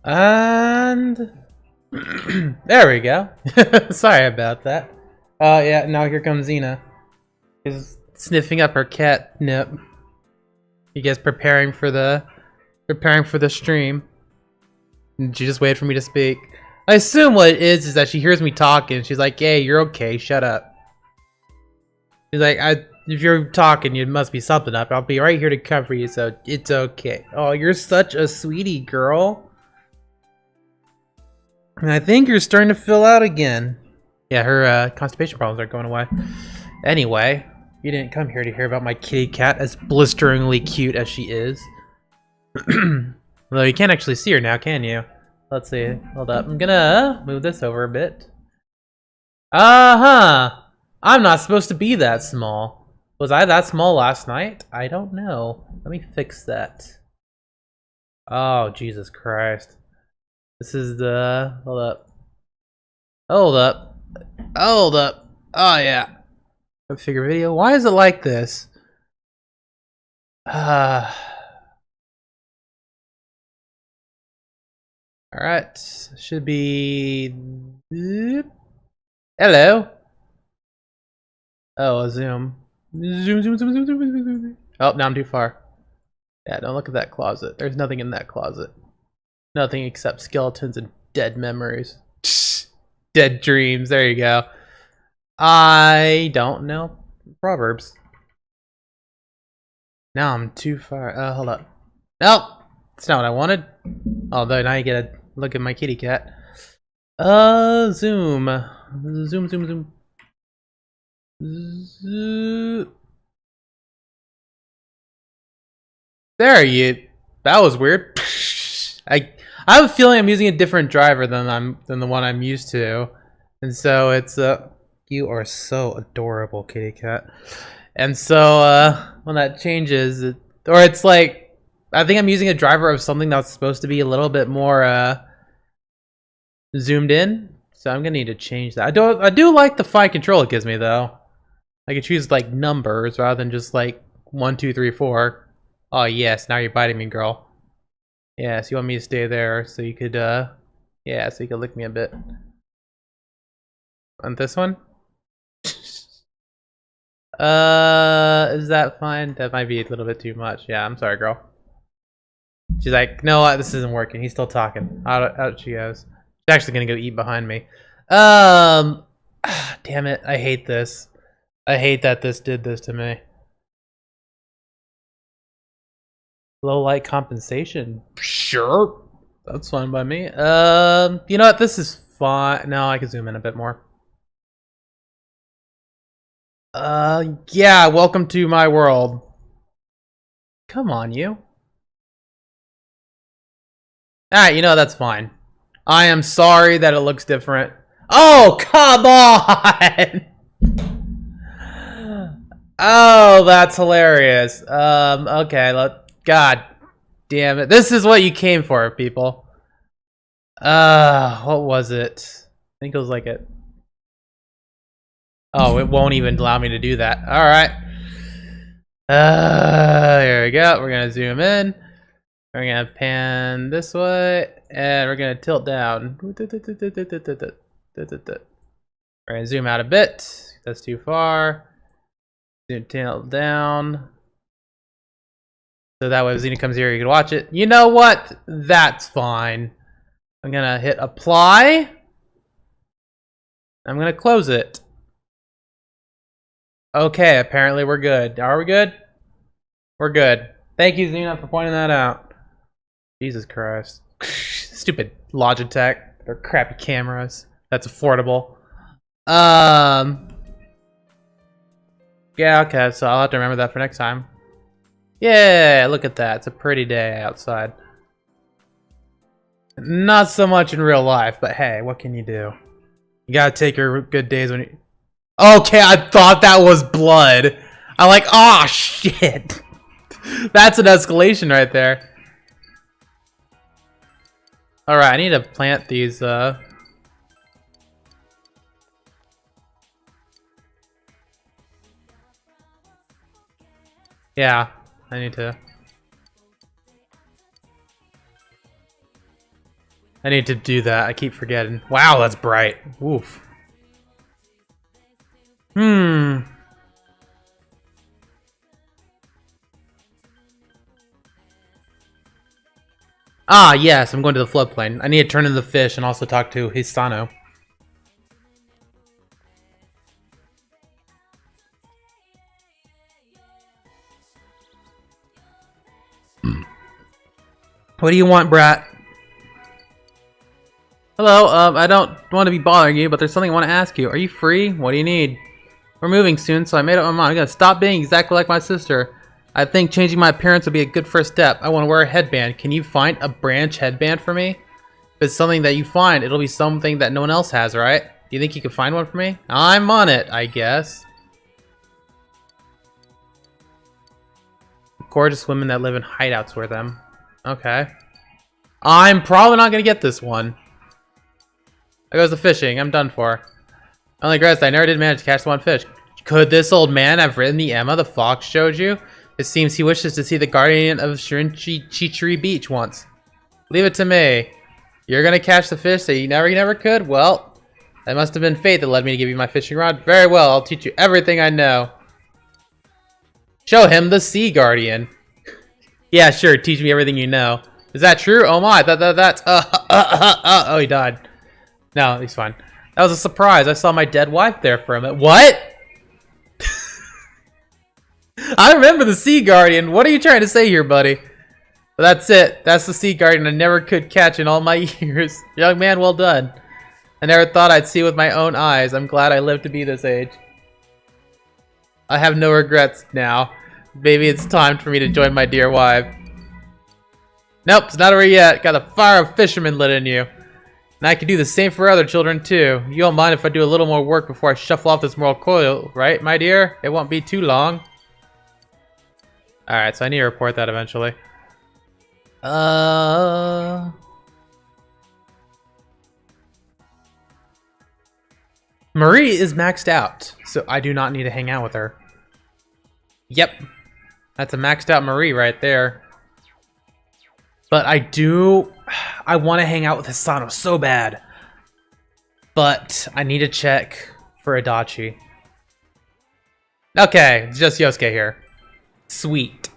And there we go. Sorry about that. Yeah, now here comes Xena. She's sniffing up her catnip. You guys preparing for the stream. And she just waited for me to speak. I assume what it is that she hears me talking. She's like, "Hey, you're okay. Shut up." She's like, if you're talking, it must be something up. I'll be right here to cover you, so it's okay. Oh, you're such a sweetie, girl. And I think you're starting to fill out again. Yeah, her constipation problems are going away. Anyway, you didn't come here to hear about my kitty cat, as blisteringly cute as she is. Although you can't actually see her now, can you? Let's see. Hold up. I'm gonna move this over a bit. Uh-huh. I'm not supposed to be that small. Was I that small last night? I don't know. Let me fix that. Oh, Jesus Christ. This is the... Hold up. Hold up. Hold up. Oh, yeah. Figure video. Why is it like this? Alright. Should be... Hello. Oh, a zoom. Zoom, zoom, zoom, zoom, zoom, zoom, zoom. Oh, now I'm too far. Yeah, don't look at that closet. There's nothing in that closet. Nothing except skeletons and dead memories. Dead dreams. There you go. I don't know Proverbs. Now I'm too far. Hold up. Nope. That's not what I wanted. Although now you get a look at my kitty cat. Zoom. Zoom, zoom, zoom. There you. That was weird. I have a feeling I'm using a different driver than the one I'm used to, and so it's you are so adorable, kitty cat. And so when that changes, or it's like I think I'm using a driver of something that's supposed to be a little bit more zoomed in. So I'm gonna need to change that. I do like the fine control it gives me though. I can choose like numbers rather than just like 1, 2, 3, 4. Oh yes, now you're biting me, girl. Yes, you want me to stay there so you could yeah, so you could lick me a bit. On this one? Is that fine? That might be a little bit too much. Yeah, I'm sorry, girl. She's like, no, this isn't working. He's still talking. Out she goes. She's actually gonna go eat behind me. Damn it. I hate this. I hate that this did this to me. Low light compensation. Sure. That's fine by me. You know what? This is fine. No, I can zoom in a bit more. Yeah, welcome to my world. Come on, you. Alright, you know, that's fine. I am sorry that it looks different. Oh, come on! Oh, that's hilarious. Okay, God damn it. This is what you came for, people. What was it? I think it was like it. Oh, it won't even allow me to do that. Alright. Here we go. We're gonna zoom in. We're gonna pan this way, and we're gonna tilt down. We're gonna zoom out a bit. That's too far. Zoom tilt down. So that way, if Xena comes here, you can watch it. You know what? That's fine. I'm gonna hit apply. I'm gonna close it. Okay, apparently we're good. Are we good? We're good. Thank you, Xena, for pointing that out. Jesus Christ. Stupid Logitech. Or crappy cameras. That's affordable. Yeah, okay, so I'll have to remember that for next time. Yeah, look at that. It's a pretty day outside. Not so much in real life, but hey, what can you do? You gotta take your good days when you... Okay, I thought that was blood. I'm like, oh shit. That's an escalation right there. Alright, I need to plant these, yeah, I need to... I need to do that. I keep forgetting. Wow, that's bright. Oof. Ah, yes, I'm going to the floodplain. I need to turn into the fish and also talk to Hisano. What do you want, brat? Hello, I don't want to be bothering you, but there's something I want to ask you. Are you free? What do you need? We're moving soon, so I made up my mind. I'm gonna stop being exactly like my sister. I think changing my appearance would be a good first step. I want to wear a headband. Can you find a branch headband for me? If it's something that you find, it'll be something that no one else has, right? Do you think you could find one for me? I'm on it, I guess. Gorgeous women that live in hideouts wear them. Okay. I'm probably not gonna get this one. There goes the fishing. I'm done for. Only regrets I never did manage to catch the one fish. Could this old man have written the Emma the fox showed you? It seems he wishes to see the guardian of Chichiri Beach once. Leave it to me. You're gonna catch the fish that you never could? Well, that must have been fate that led me to give you my fishing rod. Very well, I'll teach you everything I know. Show him the sea guardian. Yeah, sure, teach me everything you know. Is that true? Oh my, that's oh, he died. No, he's fine. That was a surprise. I saw my dead wife there for a minute. What? I remember the Sea Guardian. What are you trying to say here, buddy? But that's it. That's the Sea Guardian I never could catch in all my years. Young man, well done. I never thought I'd see with my own eyes. I'm glad I lived to be this age. I have no regrets now. Maybe it's time for me to join my dear wife. Nope, it's not over yet. Got the fire of fisherman lit in you. And I can do the same for other children, too. You don't mind if I do a little more work before I shuffle off this moral coil, right, my dear? It won't be too long. Alright, so I need to report that eventually. Marie is maxed out, so I do not need to hang out with her. Yep. That's a maxed out Marie right there. But I want to hang out with Hisano so bad. But I need to check for Adachi. Okay, it's just Yosuke here. Sweet.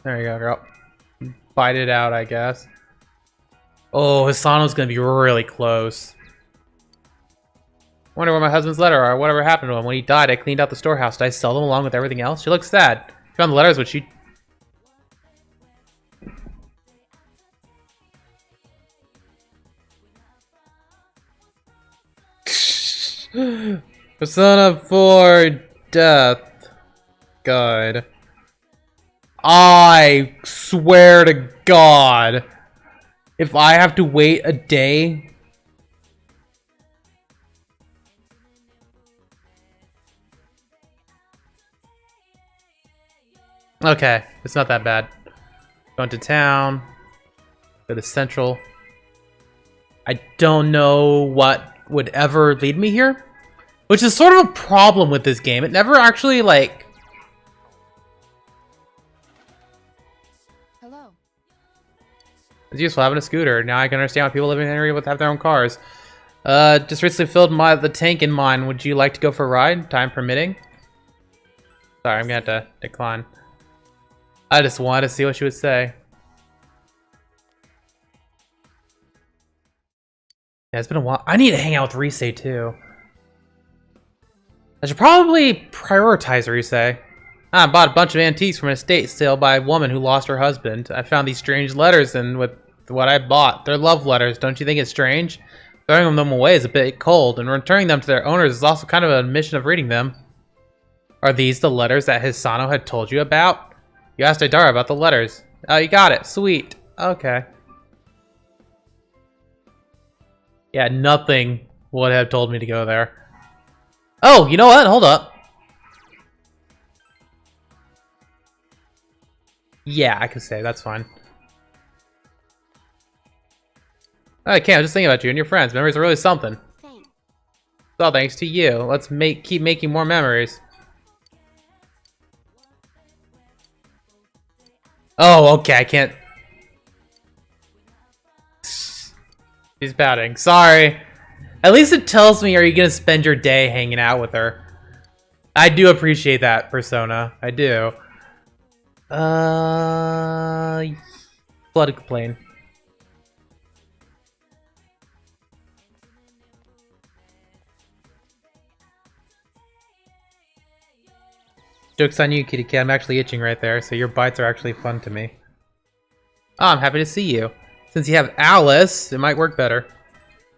There you go, girl. Bite it out, I guess. Oh, Hisano's gonna be really close. Wonder where my husband's letter are. Whatever happened to him. When he died, I cleaned out the storehouse. Did I sell them along with everything else? She looks sad. She found the letters, which she... Persona 4 Death Guide. I swear to God, if I have to wait a day... Okay, it's not that bad. Going to town. Go to Central. I don't know what would ever lead me here. Which is sort of a problem with this game. It never actually, like... Hello. It's useful having a scooter. Now I can understand why people living in the area would have their own cars. Just recently filled the tank in mine. Would you like to go for a ride? Time permitting? Sorry, I'm gonna have to decline. I just wanted to see what she would say. Yeah, it's been a while. I need to hang out with Rise too. I should probably prioritize Rise. I bought a bunch of antiques from an estate sale by a woman who lost her husband. I found these strange letters in with what I bought. They're love letters. Don't you think it's strange? Throwing them away is a bit cold, and returning them to their owners is also kind of an admission of reading them. Are these the letters that Hisano had told you about? You asked Idara about the letters. Oh, you got it. Sweet. Okay. Yeah, nothing would have told me to go there. Oh, you know what? Hold up. Yeah, I could say. That's fine. Okay, I'm just thinking about you and your friends. Memories are really something. Thanks. It's all thanks to you. Let's keep making more memories. Oh, okay, I can't. She's pouting. Sorry. At least it tells me, are you gonna spend your day hanging out with her? I do appreciate that, Persona. I do. Flood plane. Joke's on you, kitty cat. I'm actually itching right there, so your bites are actually fun to me. Oh, I'm happy to see you. Since you have Alice, it might work better.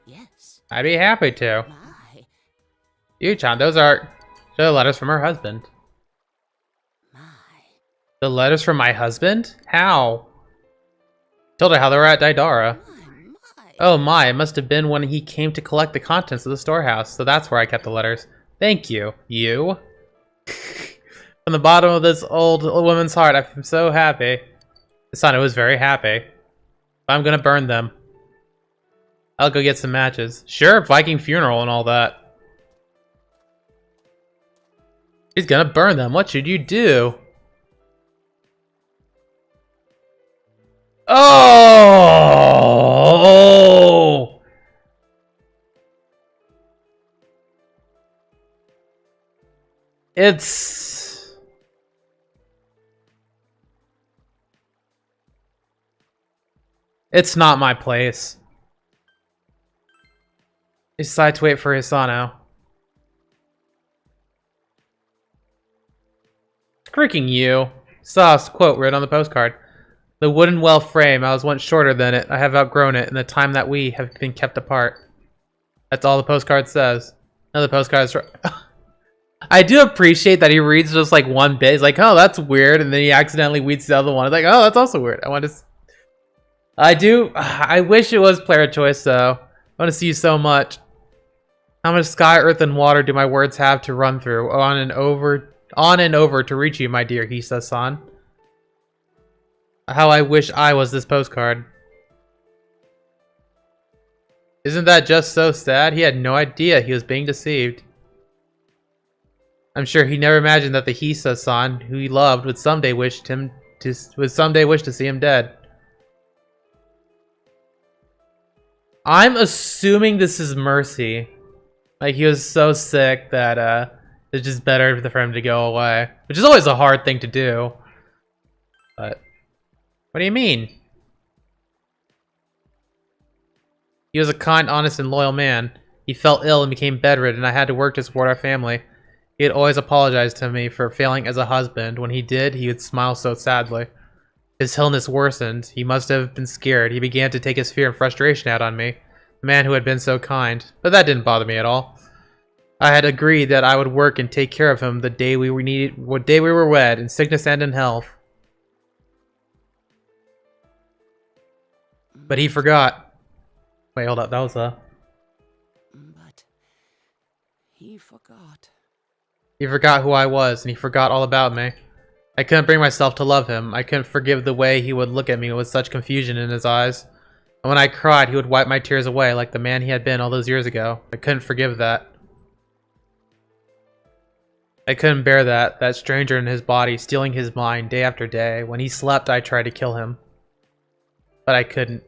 Yes. I'd be happy to. My. Yu-chan, those are the letters from her husband. My. The letters from my husband? How? Told her how they were at Daidara. My. Oh my, it must have been when he came to collect the contents of the storehouse, so that's where I kept the letters. Thank you. You? From the bottom of this old woman's heart, I'm so happy. Asano was very happy. I'm gonna burn them. I'll go get some matches. Sure, Viking funeral and all that. He's gonna burn them. What should you do? Oh! It's not my place. He decided to wait for Hisano. Freaking you. Saw a quote written on the postcard. The wooden well frame, I was once shorter than it. I have outgrown it in the time that we have been kept apart. That's all the postcard says. Another postcard is... I do appreciate that he reads just like one bit. He's like, oh, that's weird. And then he accidentally reads the other one. It's like, oh, that's also weird. I wish it was player choice though. I want to see you so much. How much sky, earth, and water do my words have to run through? On and over to reach you, my dear Hisa-san. How I wish I was this postcard. Isn't that just so sad? He had no idea he was being deceived. I'm sure he never imagined that the Hisa-san, who he loved, would someday wish to see him dead. I'm assuming this is mercy. Like, he was so sick that it's just better for him to go away. Which is always a hard thing to do. But, what do you mean? He was a kind, honest, and loyal man. He fell ill and became bedridden, and I had to work to support our family. He had always apologized to me for failing as a husband. When he did, he would smile so sadly. His illness worsened. He must have been scared. He began to take his fear and frustration out on me, the man who had been so kind. But that didn't bother me at all. I had agreed that I would work and take care of him the day we were wed, in sickness and in health. But he forgot. Wait, hold up. That was But he forgot. He forgot who I was, and he forgot all about me. I couldn't bring myself to love him. I couldn't forgive the way he would look at me with such confusion in his eyes. And when I cried, he would wipe my tears away like the man he had been all those years ago. I couldn't forgive that. I couldn't bear that stranger in his body stealing his mind day after day. When he slept, I tried to kill him. But I couldn't.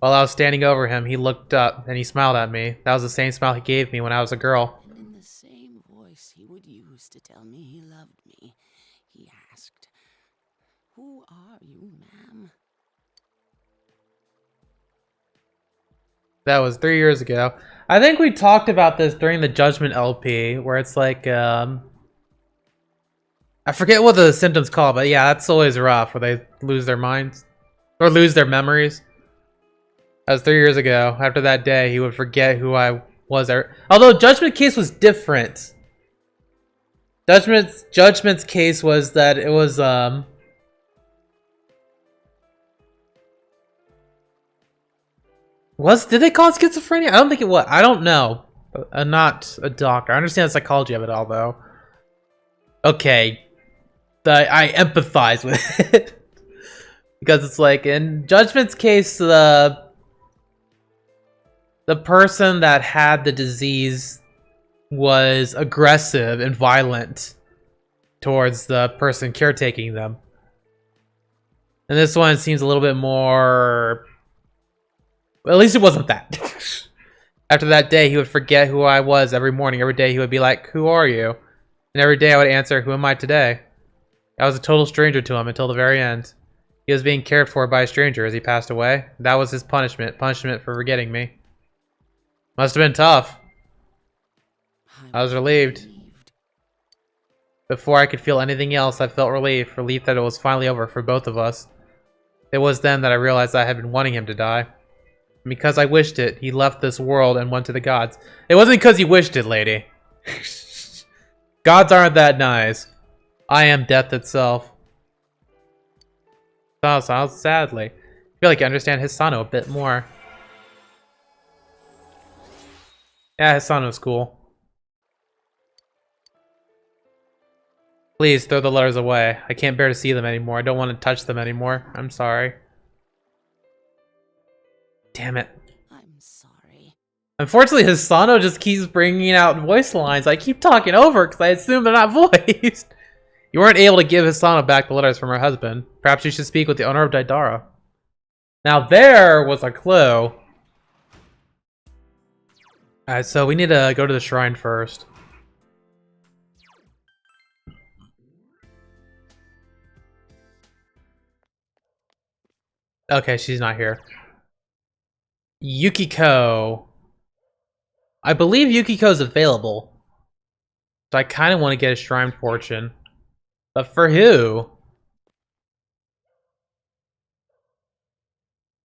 While I was standing over him, he looked up and he smiled at me. That was the same smile he gave me when I was a girl. And in the same voice he would use to tell me he loved me, he asked, "Who are you, ma'am?" That was 3 years ago. I think we talked about this during the Judgment LP, where it's like, I forget what the symptoms call, but yeah, that's always rough, where they lose their minds. Or lose their memories. That was 3 years ago. After that day, he would forget who I was. Although Judgment case was different. Judgment's case was that it was, did they call it schizophrenia? I don't think it was. I don't know. I'm not a doctor. I understand the psychology of it all, though. Okay. I empathize with it. Because it's like, in Judgment's case, the person that had the disease was aggressive and violent towards the person caretaking them. And this one seems a little bit more... Well, at least it wasn't that. After that day, he would forget who I was every morning. Every day he would be like, "Who are you?" And every day I would answer, "Who am I today?" I was a total stranger to him until the very end. He was being cared for by a stranger as he passed away. That was his punishment. Punishment for forgetting me. Must have been tough. I was relieved. Before I could feel anything else, I felt relief. Relief that it was finally over for both of us. It was then that I realized I had been wanting him to die. And because I wished it, he left this world and went to the gods. It wasn't because he wished it, lady. Gods aren't that nice. I am death itself. So sadly. I feel like I understand Hisano a bit more. Yeah, Hisano's cool. Please throw the letters away. I can't bear to see them anymore. I don't want to touch them anymore. I'm sorry. Damn it. I'm sorry. Unfortunately, Hisano just keeps bringing out voice lines. I keep talking over because I assume they're not voiced. You weren't able to give Hisano back the letters from her husband. Perhaps you should speak with the owner of Daidara. Now there was a clue. Alright, so we need to go to the shrine first. Okay, she's not here. Yukiko. I believe Yukiko's available. So I kind of want to get a shrine fortune. But for who?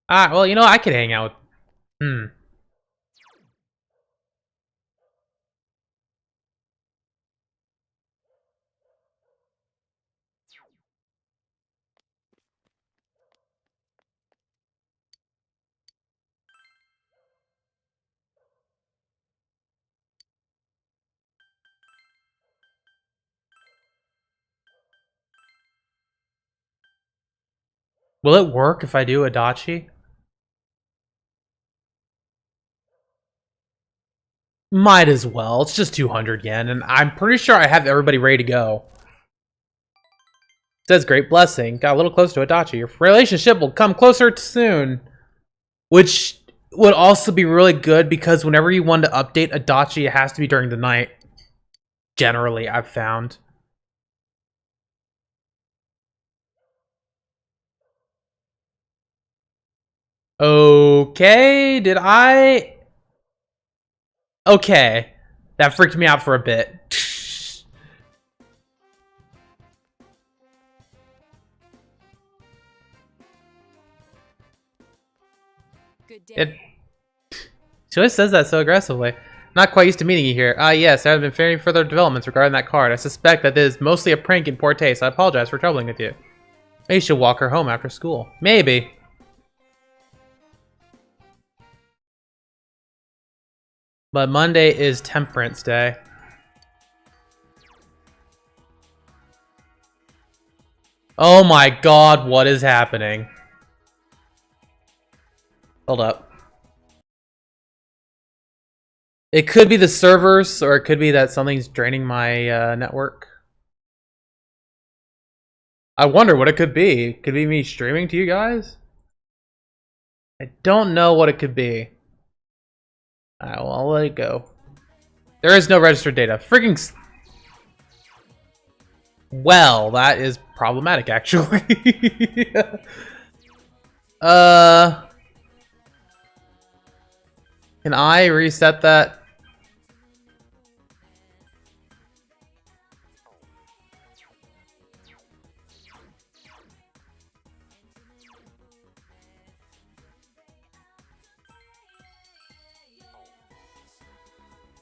Ah, well, you know, I could hang out with... Will it work if I do Adachi? Might as well. It's just 200 yen, and I'm pretty sure I have everybody ready to go. It says great blessing. Got a little close to Adachi. Your relationship will come closer soon. Which would also be really good because whenever you want to update Adachi, it has to be during the night. Generally, I've found. Okay, did I... Okay. That freaked me out for a bit. Good day. It... She always says that so aggressively. Not quite used to meeting you here. Ah, yes, there have been very further developments regarding that card. I suspect that this is mostly a prank in poor taste. I apologize for troubling with you. Maybe you should walk her home after school. Maybe. But Monday is Temperance Day. Oh my god, what is happening? Hold up. It could be the servers, or it could be that something's draining my network. I wonder what it could be. Could be me streaming to you guys? I don't know what it could be. Alright, well, I'll let it go. There is no registered data. Freaking... Well, that is problematic, actually. Can I reset that?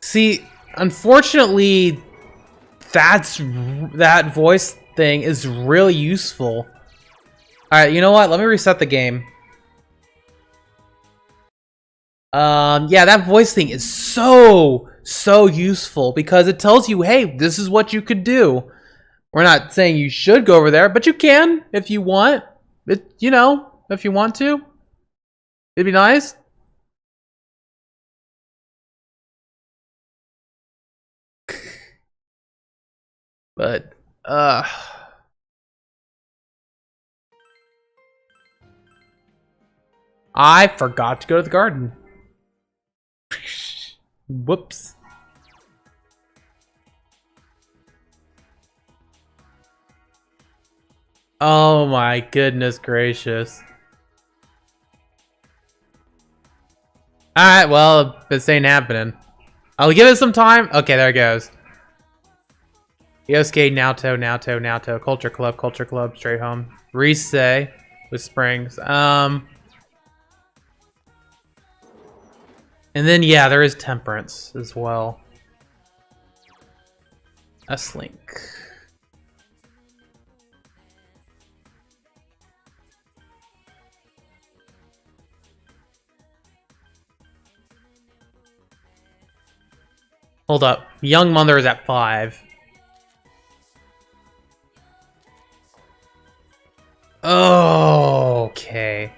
See, unfortunately, that voice thing is really useful. Alright, you know what? Let me reset the game. Yeah, that voice thing is so useful because it tells you, hey, this is what you could do. We're not saying you should go over there, but you can if you want. You know, if you want to. It'd be nice. But, I forgot to go to the garden. Whoops. Oh my goodness gracious. Alright, well, this ain't happening. I'll give it some time. Okay, there it goes. Yosuke, Naoto, Culture Club, straight home. Rise with Springs. And then, yeah, there is Temperance as well. S-Link. Hold up. Young Mother is at 5. Oh, okay.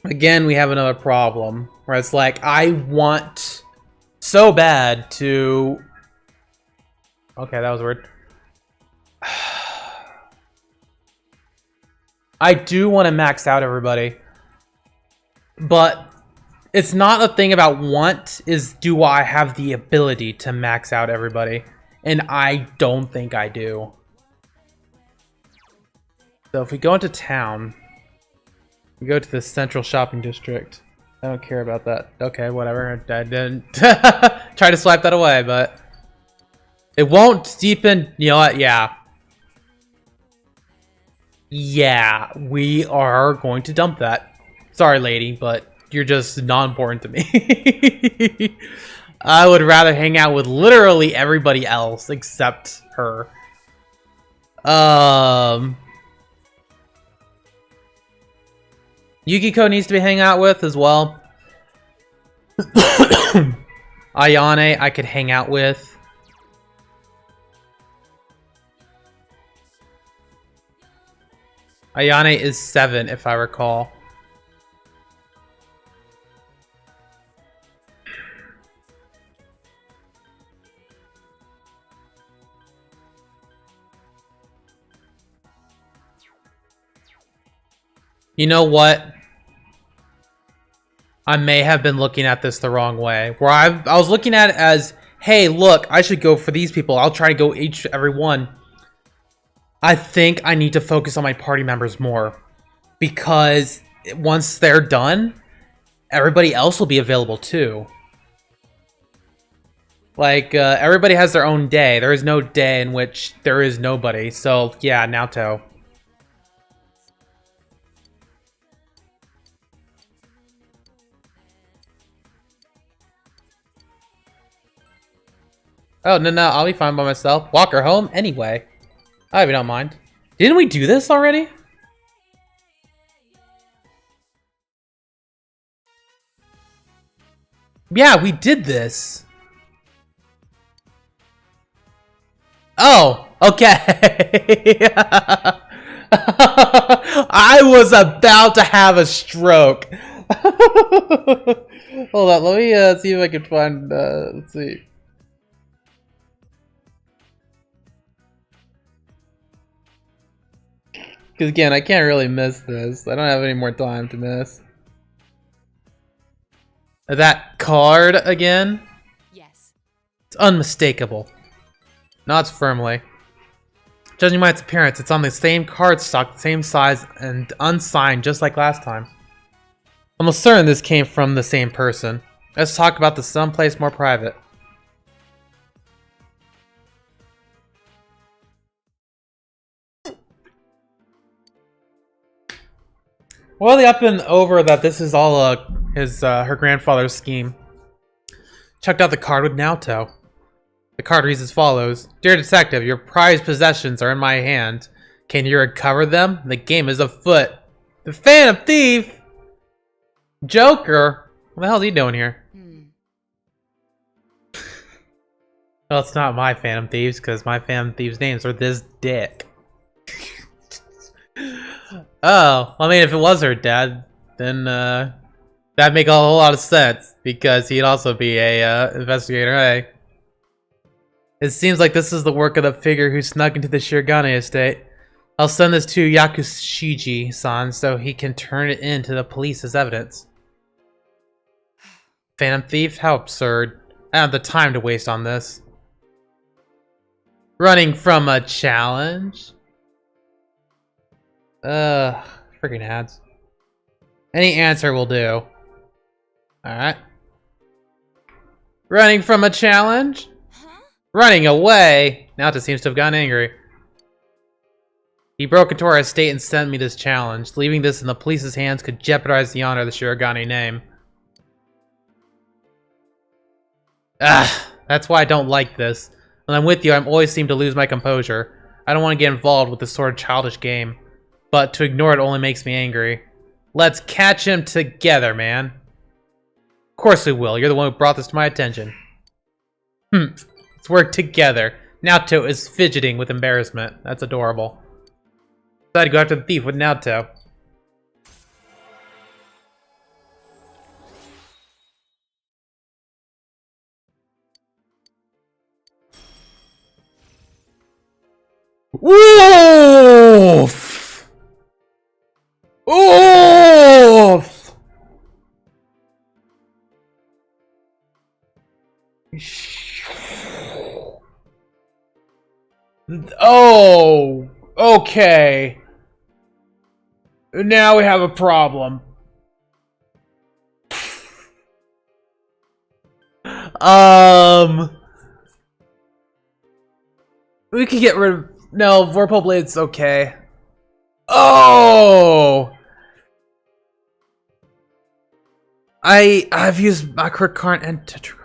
Again, we have another problem where it's like, I want so bad to... Okay, that was weird. I do want to max out everybody, but it's not a thing about want, is do I have the ability to max out everybody? And I don't think I do. So if we go into town... We go to the central shopping district. I don't care about that. Okay, whatever. I didn't try to swipe that away, but it won't deepen. You know what? Yeah. Yeah, we are going to dump that. Sorry, lady, but you're just not important to me. I would rather hang out with literally everybody else except her. Yukiko needs to be hanging out with as well. Ayane, I could hang out with. Ayane is 7, if I recall. You know what? I may have been looking at this the wrong way. Where I was looking at it as, hey, look, I should go for these people. I'll try to go every one. I think I need to focus on my party members more. Because once they're done, everybody else will be available too. Like, everybody has their own day. There is no day in which there is nobody. So, yeah, Naoto. Oh, no, I'll be fine by myself. Walk her home anyway. I even don't mind. Didn't we do this already? Yeah, we did this. Oh, okay. I was about to have a stroke. Hold on, let me see if I can find, let's see. Because again, I can't really miss this. I don't have any more time to miss. That card again? Yes. It's unmistakable. Nods firmly. Judging by its appearance, it's on the same card stock, the same size, and unsigned, just like last time. I'm almost certain this came from the same person. Let's talk about this someplace more private. Well, the up and over that this is all her grandfather's scheme. Checked out the card with Naoto. The card reads as follows. Dear detective, your prized possessions are in my hand. Can you recover them? The game is afoot. The Phantom Thief? Joker? What the hell is he doing here? Well, it's not my Phantom Thieves, because my Phantom Thieves' names are this dick. Oh, I mean, if it was her dad, then that'd make a whole lot of sense because he'd also be a investigator. Hey, it seems like this is the work of the figure who snuck into the Shirogane estate. I'll send this to Yakushiji-san so he can turn it in to the police as evidence. Phantom thief? How absurd. I don't have the time to waste on this. Running from a challenge? Freaking ads. Any answer will do. Alright. Running from a challenge? Huh? Running away! Naoto seems to have gotten angry. He broke into our estate and sent me this challenge. Leaving this in the police's hands could jeopardize the honor of the Shirogane name. That's why I don't like this. When I'm with you, I always seem to lose my composure. I don't want to get involved with this sort of childish game. But to ignore it only makes me angry. Let's catch him together, man. Of course we will. You're the one who brought this to my attention. Let's work together. Naoto is fidgeting with embarrassment. That's adorable. Decided to go after the thief with Naoto. Oof! Oof! Oh, okay. Now we have a problem. We could get rid of... No, Vorpal Blade's okay. Oh! I've used Macrocarn and Tetracarn.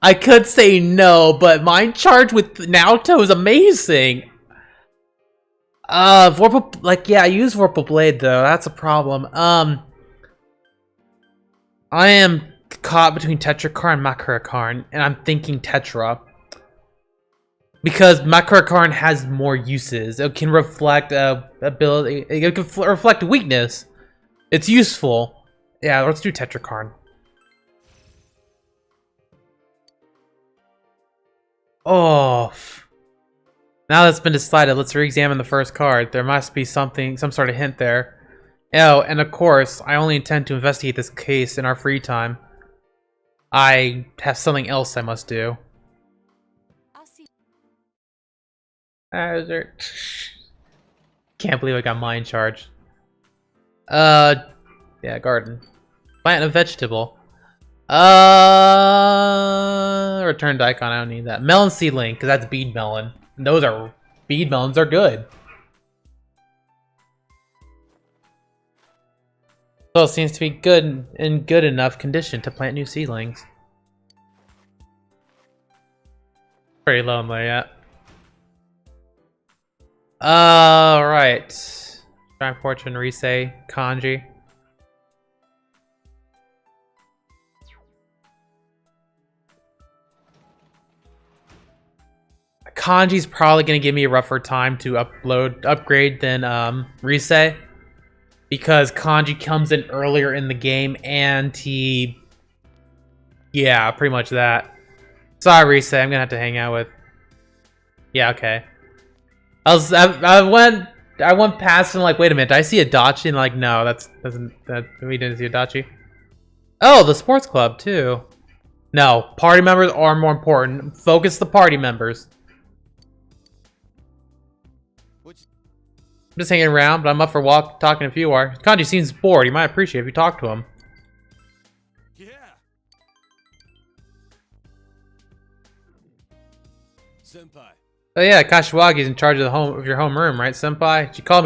I could say no, but Mind Charge with Naoto is amazing. Vorpal, like, yeah, I use Vorpal Blade though. That's a problem. I am caught between Tetracarn and Macrocarn, and I'm thinking Tetra. Because Macrocarn has more uses. It can reflect ability. It can reflect weakness. It's useful. Yeah, let's do Tetracarn. Oh. Now that's been decided, let's re-examine the first card. There must be some sort of hint there. Oh, and of course, I only intend to investigate this case in our free time. I have something else I must do. I'll see. Can't believe I got Mind Charge. Yeah, garden. Plant a vegetable. Return to icon, I don't need that. Melon seedling, because that's bead melon. Those are... bead melons are good. So it seems to be good in good enough condition to plant new seedlings. Pretty lonely, yeah. Alright. Shrine Fortune, Risei, Kanji. Kanji's probably gonna give me a rougher time to upgrade than Risei. Because Kanji comes in earlier in the game and he... yeah, pretty much that. Sorry, Risei, I'm gonna have to hang out with... yeah, okay. I went past and like, wait a minute, did I see Adachi? And like, no, we didn't see Adachi. Oh, the sports club too. No, party members are more important. Focus the party members. I'm just hanging around, but I'm up for talking if you are. Kanji seems bored. You might appreciate if you talk to him. Yeah. Senpai. Oh yeah, Kashiwagi's in charge of your homeroom, right, Senpai? She called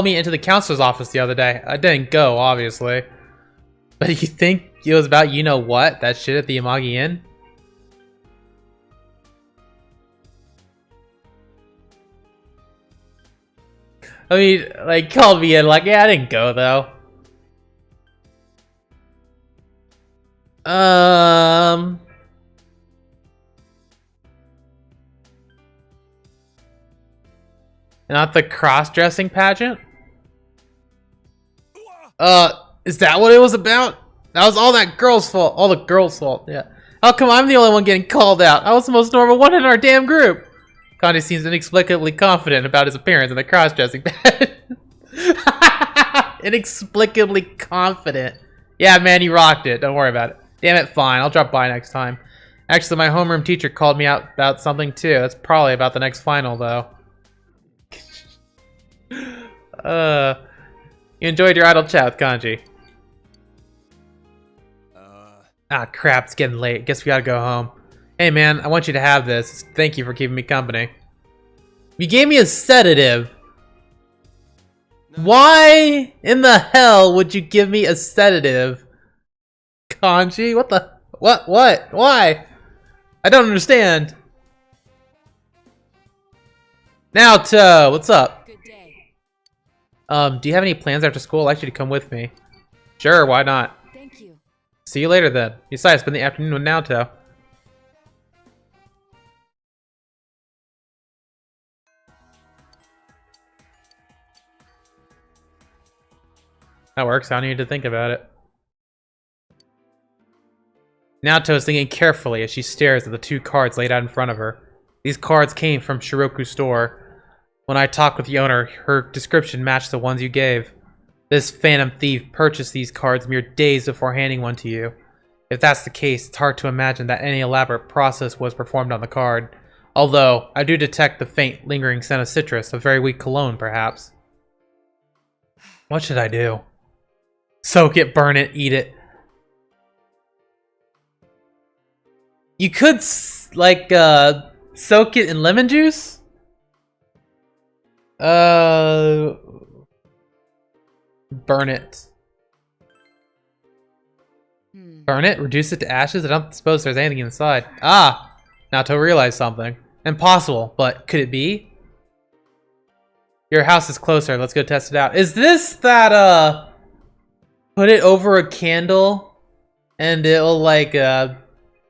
me into the counselor's office the other day. I didn't go, obviously. But you think it was about you know what? That shit at the Yamagi Inn? I mean, like, called me in, like, yeah, I didn't go, though. Not the cross-dressing pageant? Is that what it was about? That was all that girl's fault. All the girls' fault, yeah. How come I'm the only one getting called out? I was the most normal one in our damn group. Kanji seems inexplicably confident about his appearance in the cross-dressing pageant. Inexplicably confident. Yeah, man, you rocked it. Don't worry about it. Damn it, fine. I'll drop by next time. Actually, my homeroom teacher called me out about something too. That's probably about the next final, though. You enjoyed your idle chat with Kanji. Ah, crap, it's getting late. Guess we gotta go home. Hey, man, I want you to have this. Thank you for keeping me company. You gave me a sedative. Why in the hell would you give me a sedative? Kanji? What the? What? Why? I don't understand. Naoto, what's up? Good day. Do you have any plans after school? I'd like you to come with me. Sure, why not? Thank you. See you later then. Besides, spend the afternoon with Naoto. That works. I don't need to think about it. Naoto is thinking carefully as she stares at the two cards laid out in front of her. These cards came from Shiroku's store. When I talked with the owner, her description matched the ones you gave. This phantom thief purchased these cards mere days before handing one to you. If that's the case, it's hard to imagine that any elaborate process was performed on the card. Although, I do detect the faint, lingering scent of citrus, a very weak cologne, perhaps. What should I do? Soak it, burn it, eat it. You could, like, soak it in lemon juice? Burn it. Burn it? Reduce it to ashes? I don't suppose there's anything inside. Ah! Naoto realized something. Impossible, but could it be? Your house is closer. Let's go test it out. Is this that, put it over a candle and it'll, like,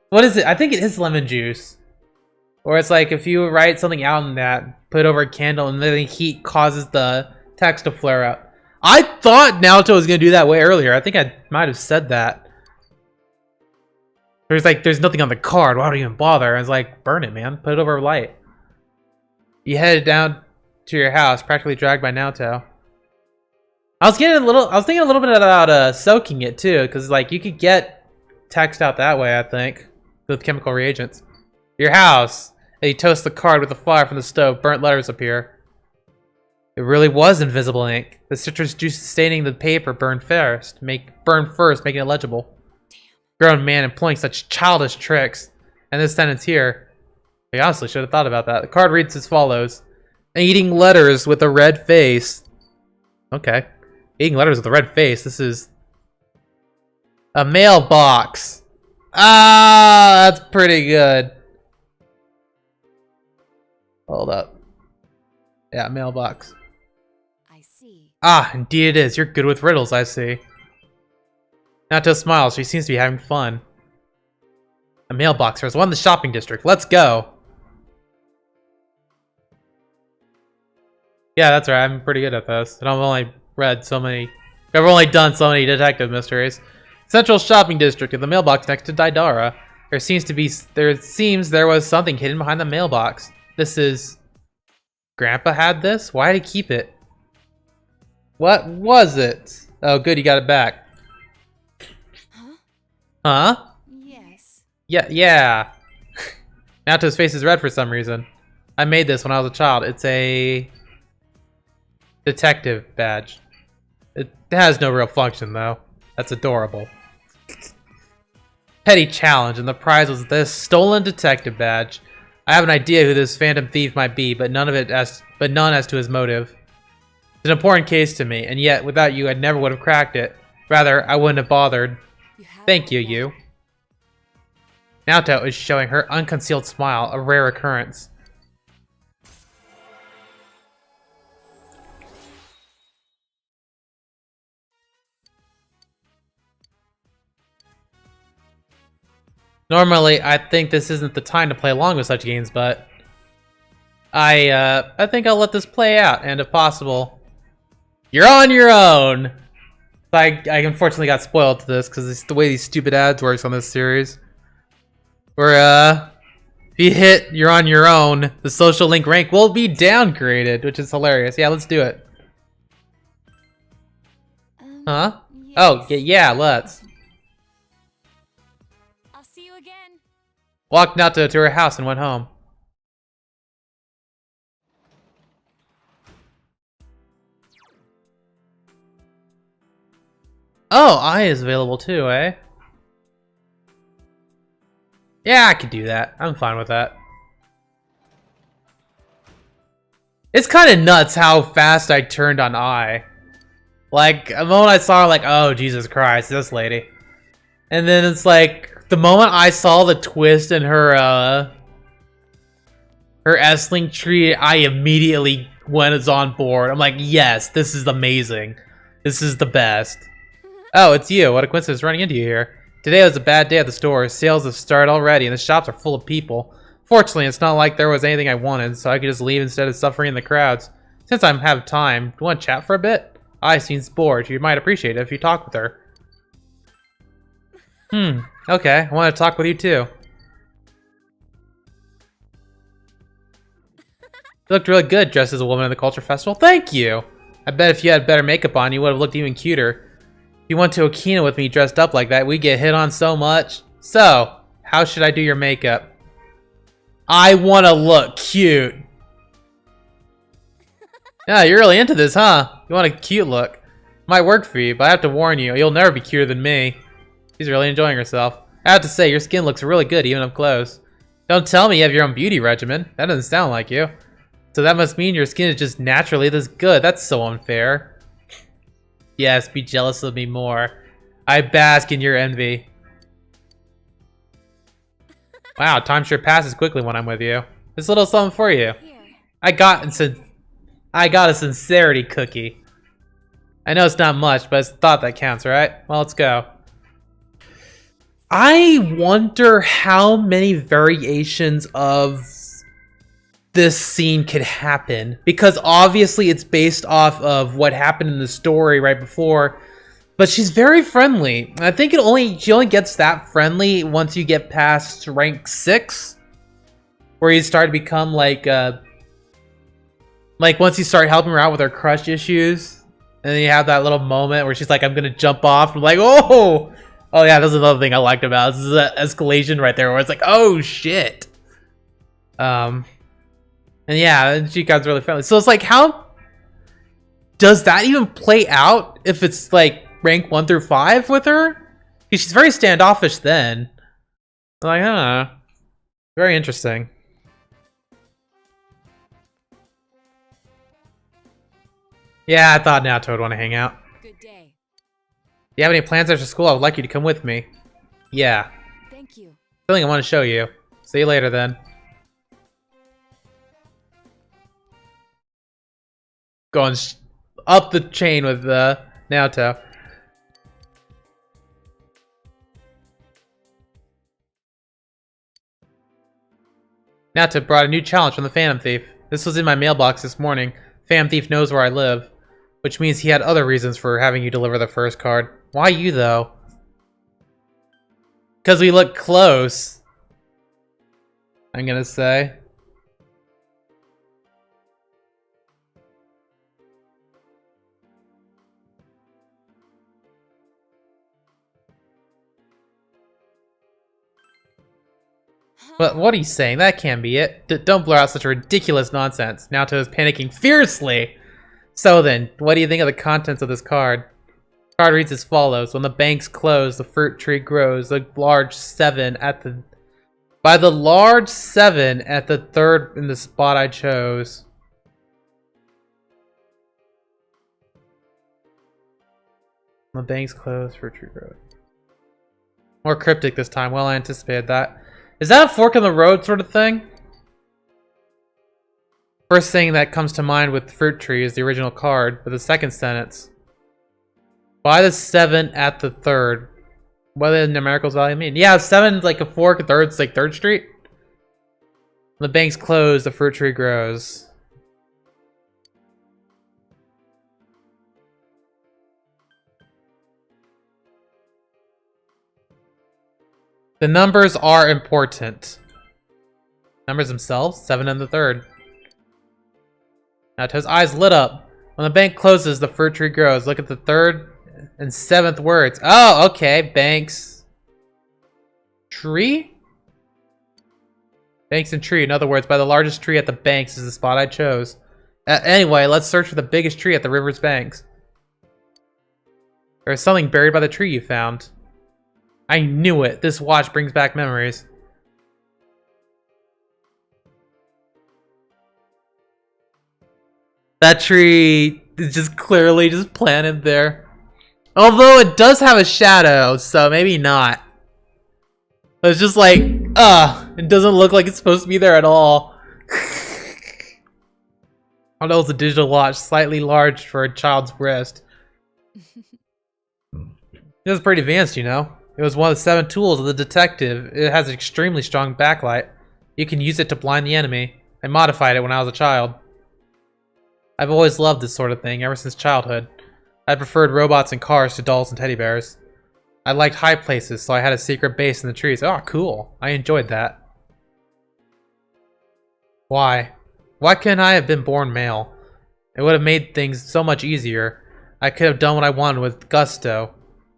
what is it? I think it is lemon juice. Or it's like if you write something out in that, put it over a candle and then the heat causes the text to flare up. I thought Naoto was going to do that way earlier. I think I might have said that. There's nothing on the card. Why do you even bother? I was like, burn it, man. Put it over light. You headed down to your house, practically dragged by Naoto. I was thinking a little bit about soaking it too, because like you could get text out that way. I think with chemical reagents. Your house. And you toast the card with the fire from the stove. Burnt letters appear. It really was invisible ink. The citrus juice staining the paper burned first, making it legible. Grown man employing such childish tricks. And this sentence here, I honestly should have thought about that. The card reads as follows: eating letters with a red face. Okay. Eating letters with a red face. This is a mailbox. Ah, that's pretty good. Hold up. Yeah, mailbox. I see. Ah, indeed it is. You're good with riddles, I see. Naoto smiles. She seems to be having fun. A mailbox. There's one in the shopping district. Let's go. Yeah, that's right. I'm pretty good at this. And I've only done so many detective mysteries. Central shopping district in the mailbox next to Daidara. There seems there was something hidden behind the mailbox. This is... Grandpa had this? Why did he keep it? What was it? Oh, good, you got it back. Huh? Huh? Yes. Yeah. Naoto's face is red for some reason. I made this when I was a child. It's a... detective badge. It has no real function, though. That's adorable. Petty challenge, and the prize was this stolen detective badge. I have an idea who this phantom thief might be, but none as to his motive. It's an important case to me, and yet, without you, I never would have cracked it. Rather, I wouldn't have bothered. Thank you, you. Naoto is showing her unconcealed smile, a rare occurrence. Normally, I think this isn't the time to play along with such games, but I think I'll let this play out, and if possible, you're on your own. I unfortunately got spoiled to this because it's the way these stupid ads works on this series. Where if you hit you're on your own, the social link rank will be downgraded, which is hilarious. Yeah, let's do it. Huh? Yes. Oh, yeah, let's. I'll see you again. Walked Nato to her house and went home. Oh, I is available too, eh? Yeah, I could do that. I'm fine with that. It's kind of nuts how fast I turned on I. Like, the moment I saw her, like, oh, Jesus Christ, this lady. And then it's like, the moment I saw the twist in her S-Link tree, I immediately went on board. I'm like, yes, this is amazing. This is the best. Oh, it's you. What a coincidence running into you here. Today was a bad day at the store. Sales have started already, and the shops are full of people. Fortunately, it's not like there was anything I wanted, so I could just leave instead of suffering in the crowds. Since I have time, do you want to chat for a bit? I seem bored. You might appreciate it if you talk with her. Okay. I want to talk with you too. You looked really good dressed as a woman at the culture festival. Thank you! I bet if you had better makeup on, you would have looked even cuter. If you went to Okina with me dressed up like that, we'd get hit on so much. So, how should I do your makeup? I want to look cute. Yeah, you're really into this, huh? You want a cute look. Might work for you, but I have to warn you, you'll never be cuter than me. She's really enjoying herself. I have to say, your skin looks really good even up close. Don't tell me you have your own beauty regimen. That doesn't sound like you. So that must mean your skin is just naturally this good. That's so unfair. Yes, be jealous of me more. I bask in your envy. Wow, time sure passes quickly when I'm with you. This little something for you. Here. I got a sincerity cookie. I know it's not much, but it's the thought that counts, right? Well, let's go. I wonder how many variations of this scene could happen, because obviously it's based off of what happened in the story right before, but she's very friendly. I think she only gets that friendly once you get past rank 6, where you start to become like once you start helping her out with her crush issues, and then you have that little moment where she's like, I'm gonna jump off. I'm like, oh yeah, that's another thing I liked about it. This is an escalation right there where it's like, oh shit. And yeah, she got really friendly. So it's like, how does that even play out if it's like rank 1 through 5 with her? Because she's very standoffish then. Like, huh. Very interesting. Yeah, I thought Naoto would want to hang out. Good day. If you have any plans after school, I would like you to come with me. Yeah. Thank you. Something I want to show you. See you later then. Going up the chain with Naoto. Naoto brought a new challenge from the Phantom Thief. This was in my mailbox this morning. Phantom Thief knows where I live, which means he had other reasons for having you deliver the first card. Why you though? Because we look close, I'm gonna say. But what are you saying? That can't be it. Don't blur out such ridiculous nonsense. Naoto is panicking fiercely. So then, what do you think of the contents of this card? The card reads as follows. When the banks close, the fruit tree grows. The large 7 at the... By the large 7 at the 3rd in the spot I chose. When the banks close, fruit tree grows. More cryptic this time. Well, I anticipated that. Is that a fork in the road sort of thing? First thing that comes to mind with fruit tree is the original card, but the second sentence. By the 7 at the 3rd. What do the numericals value mean? Yeah, 7's like a fork, a third's like 3rd Street. When the bank's closed, the fruit tree grows. The numbers are important. Numbers themselves, 7 and the 3rd. Naoto's eyes lit up. When the bank closes, the fruit tree grows. Look at the 3rd and 7th words. Oh, okay. Banks. Tree? Banks and tree. In other words, by the largest tree at the banks is the spot I chose. Anyway, let's search for the biggest tree at the river's banks. There's something buried by the tree you found. I knew it. This watch brings back memories. That tree is just clearly just planted there. Although it does have a shadow, so maybe not. But it's just like, it doesn't look like it's supposed to be there at all. Although it's a digital watch, slightly large for a child's wrist. It was pretty advanced, you know. It was one of the 7 tools of the detective. It has an extremely strong backlight. You can use it to blind the enemy. I modified it when I was a child. I've always loved this sort of thing, ever since childhood. I preferred robots and cars to dolls and teddy bears. I liked high places, so I had a secret base in the trees. Oh, cool. I enjoyed that. Why? Why couldn't I have been born male? It would have made things so much easier. I could have done what I wanted with gusto.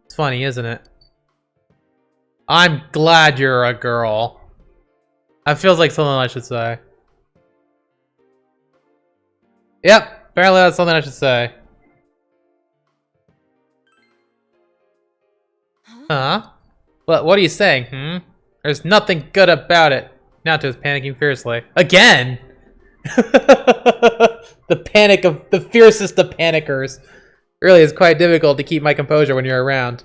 It's funny, isn't it? I'm glad you're a girl. That feels like something I should say. Yep, apparently that's something I should say. Huh? What are you saying, There's nothing good about it. Naoto is panicking fiercely. Again! The panic of the fiercest of panickers. Really, it's quite difficult to keep my composure when you're around.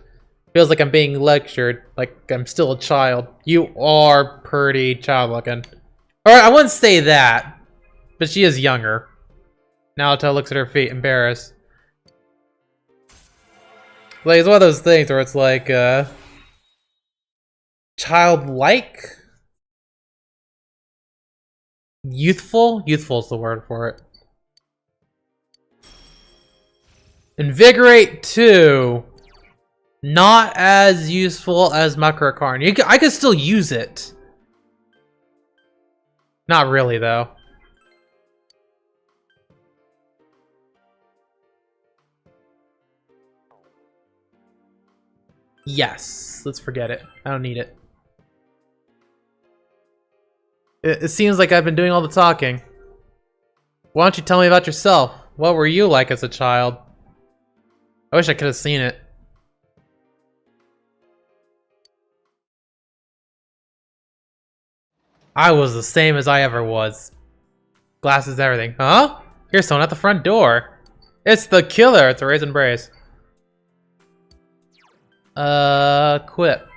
Feels like I'm being lectured, like I'm still a child. You are pretty child looking. Alright, I wouldn't say that, but she is younger. Naoto looks at her feet, embarrassed. Like, it's one of those things where it's like, childlike? Youthful? Youthful is the word for it. Invigorate 2. Not as useful as Makarakarn. I could still use it. Not really, though. Yes. Let's forget it. I don't need it. It seems like I've been doing all the talking. Why don't you tell me about yourself? What were you like as a child? I wish I could have seen it. I was the same as I ever was. Glasses, everything. Huh? Here's someone at the front door. It's the killer. It's a raisin brace. Quip.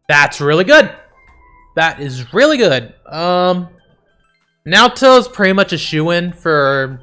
That's really good. That is really good. Naoto's pretty much a shoo-in for...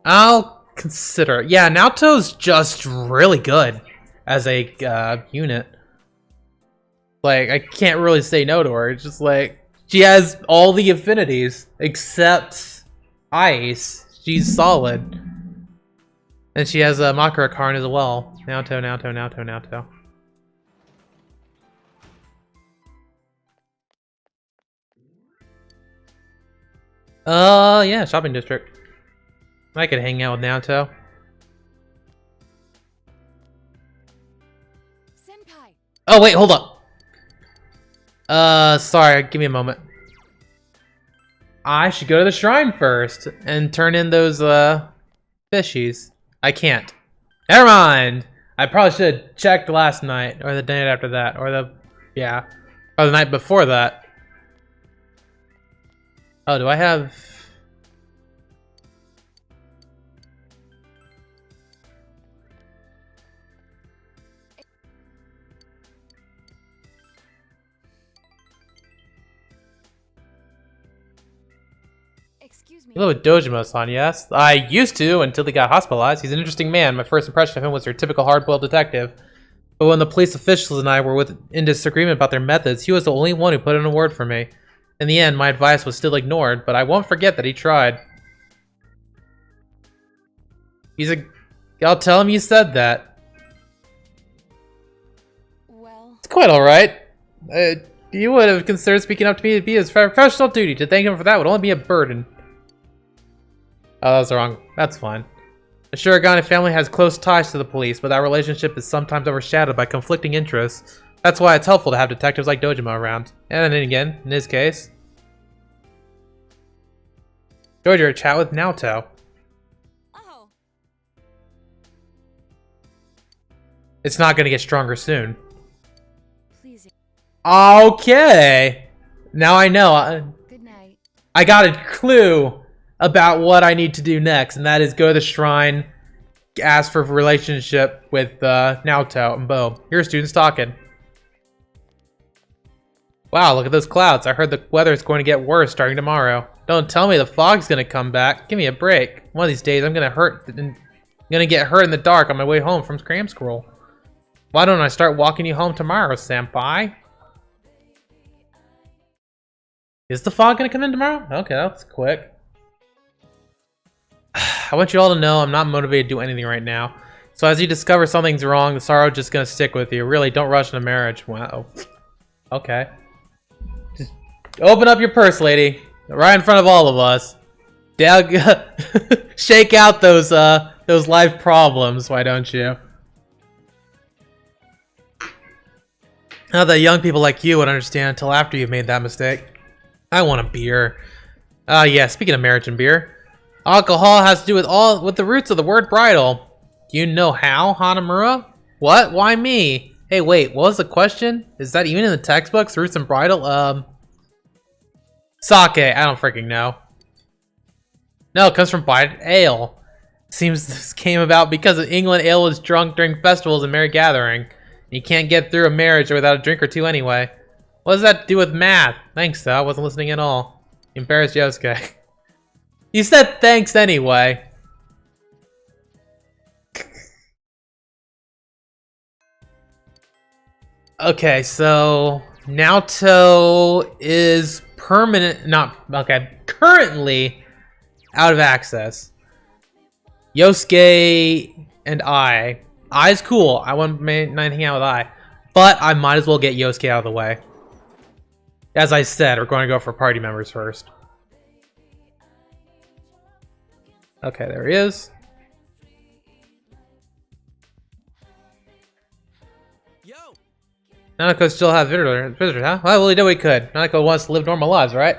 I'll consider. Yeah, Naoto's just really good as a unit. Like, I can't really say no to her. It's just like, she has all the affinities except ice. She's solid. And she has a Makarakarn as well. Naoto. Yeah, shopping district. I could hang out with Naoto. Senpai. Oh wait, hold up. Sorry, give me a moment. I should go to the shrine first and turn in those fishies. I can't. Never mind. I probably should have checked last night or the night after that or the Yeah. Or the night before that. Oh, do I have... Excuse me. You live with Dojima-san, yes? I used to, until he got hospitalized. He's an interesting man. My first impression of him was your typical hard-boiled detective. But when the police officials and I were in disagreement about their methods, he was the only one who put in a word for me. In the end, my advice was still ignored, but I won't forget that he tried. I'll tell him you said that. Well, It's quite alright. You would have considered speaking up to me to be his professional duty. To thank him for that would only be a burden. Oh, that was wrong. That's fine. The Shirogane family has close ties to the police, but that relationship is sometimes overshadowed by conflicting interests. That's why it's helpful to have detectives like Dojima around. And then again, in his case... Georgia, chat with Naoto. oh, It's not gonna get stronger soon. please. Okay! Now I know. Good night. I got a clue about what I need to do next, and that is go to the shrine, ask for a relationship with Naoto, and boom. Here's students talking. Wow, look at those clouds. I heard the weather's going to get worse starting tomorrow. Don't tell me the fog's gonna come back. Give me a break. One of these days I'm gonna get hurt in the dark on my way home from Cram School. Why don't I start walking you home tomorrow, senpai? Is the fog gonna come in tomorrow? Okay, that's quick. I want you all to know I'm not motivated to do anything right now. So as you discover something's wrong, the sorrow's just gonna stick with you. Really, don't rush into marriage. Wow. Okay. Just open up your purse, lady. Right in front of all of us. Shake out those life problems, why don't you? Not that young people like you would understand until after you've made that mistake. I want a beer. Yeah, speaking of marriage and beer. Alcohol has to do with the roots of the word bridal. Do you know how, Hanamura? What? Why me? Hey, wait, what was the question? Is that even in the textbooks, roots and bridal? Sake, I don't freaking know. No, it comes from ale. Seems this came about because of England ale was drunk during festivals and merry gathering. You can't get through a marriage without a drink or two anyway. What does that to do with math? Thanks, though. I wasn't listening at all. Embarrassed Yosuke. You said thanks anyway. Okay, so Naoto is currently out of access. Yosuke and I's cool. I want to hang out with but I might as well get Yosuke out of the way. As I said, we're going to go for party members first. Okay, there he is. Yo! Nanako still has visitors, huh? Well, we did what we could. Nanako wants to live normal lives, right?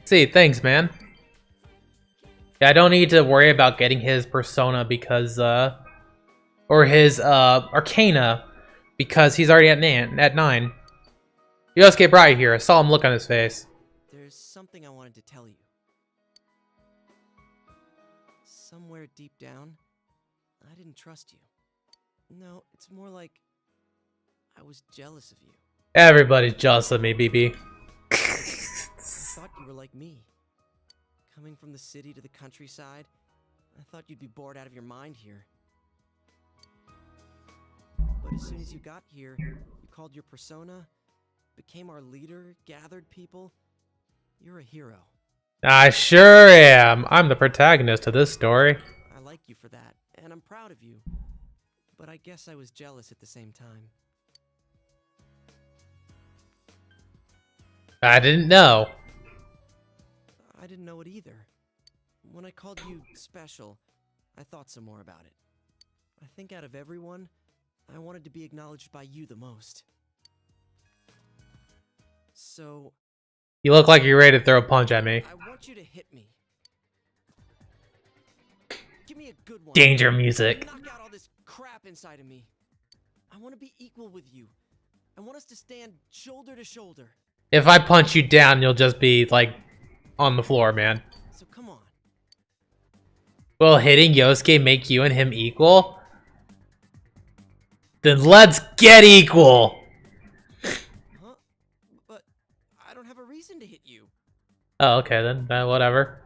See, thanks, man. Yeah, I don't need to worry about getting his persona because, or his, arcana, because he's already at 9. Yosuke brought you here. I saw him look on his face. There's something I wanted to tell you. Somewhere deep down, I didn't trust you. No, it's more like I was jealous of you. Everybody's jealous of me, BB. I thought you were like me. Coming from the city to the countryside, I thought you'd be bored out of your mind here. But as soon as you got here, you called your persona, became our leader, gathered people. You're a hero. I sure am. I'm the protagonist of this story. I like you for that, and I'm proud of you. But I guess I was jealous at the same time. I didn't know. I didn't know it either. When I called you special, I thought some more about it. I think out of everyone, I wanted to be acknowledged by you the most. So... You look like you're ready to throw a punch at me. I want you to hit me. Give me a good one. Danger music. Knock out all this crap inside of me. I want to be equal with you. I want us to stand shoulder to shoulder. If I punch you down, you'll just be, like, on the floor, man. So come on. Will hitting Yosuke make you and him equal? Then let's get equal! Huh? But I don't have a reason to hit you. Oh, okay then. Whatever.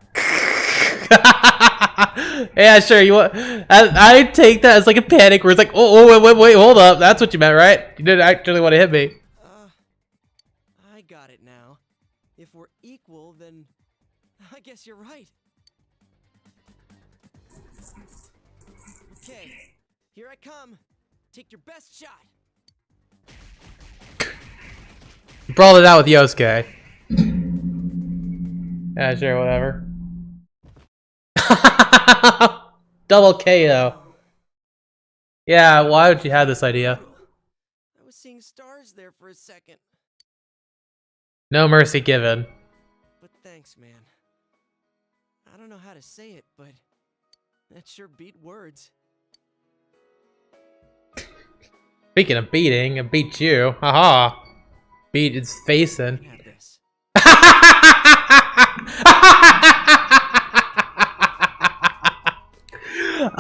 Yeah, sure. You want? I take that as like a panic where it's like, oh, wait, hold up. That's what you meant, right? You didn't actually want to hit me. I got it now. If we're equal, then I guess you're right. Okay, here I come. Take your best shot. You brawled it out with Yosuke. Yeah, sure, whatever. Double KO. Yeah, why would you have this idea? I was seeing stars there for a second. No mercy given. But thanks, man. I don't know how to say it, but that sure beat words. Speaking of beating, I beat you. Haha. Beat is facing. Have this.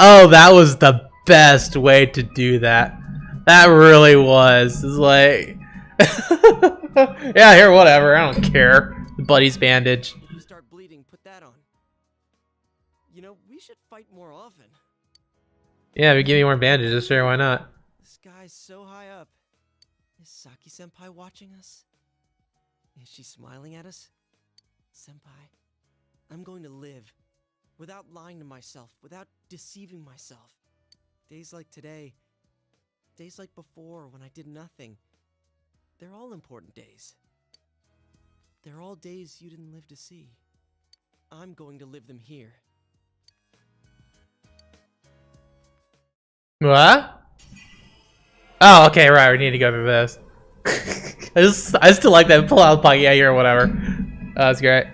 Oh, that was the best way to do that. That really was. It's like, yeah, here, whatever. I don't care. Buddy's bandage. If you start bleeding, put that on. You know, we should fight more often. Yeah, if you give me more bandages, sure, why not? The sky's so high up. Is Saki-senpai watching us? Is she smiling at us? Senpai, I'm going to live. Without lying to myself, without deceiving myself. Days like today, days like before when I did nothing, they're all important days. They're all days you didn't live to see. I'm going to live them here. What? Oh, okay, right. We need to go through this. I still like that pull out pocket. Yeah, here or whatever. Oh, that's great.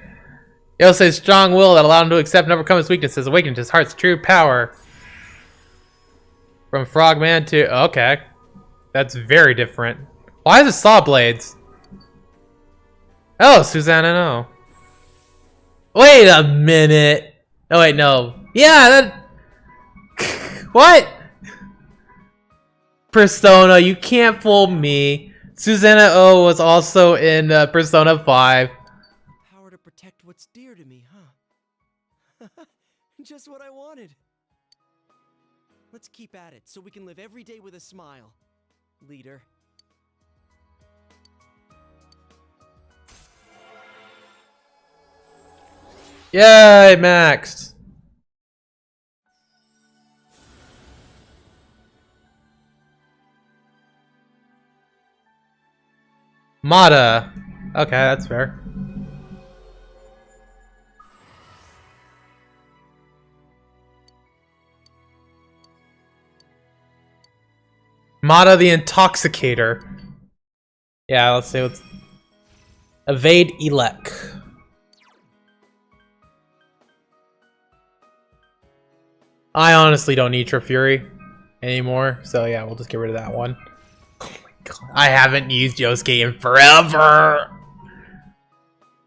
Yosuke's strong will that allowed him to accept and overcome his weaknesses awakened his heart's true power. From Frogman to... Okay. That's very different. Why is it saw blades? Oh, Susanna, no. Wait a minute. Oh, wait, no. Yeah, that... What? Persona, you can't fool me. Susanna O was also in Persona 5. Power to protect what's dear to me, huh? Just what I wanted. Let's keep at it so we can live every day with a smile, leader. Yay, maxed. Mata. Okay, that's fair. Mata the Intoxicator. Yeah, let's see what's... Evade Elec. I honestly don't need Fury anymore, so yeah, we'll just get rid of that one. Oh my god, I haven't used Yosuke in forever!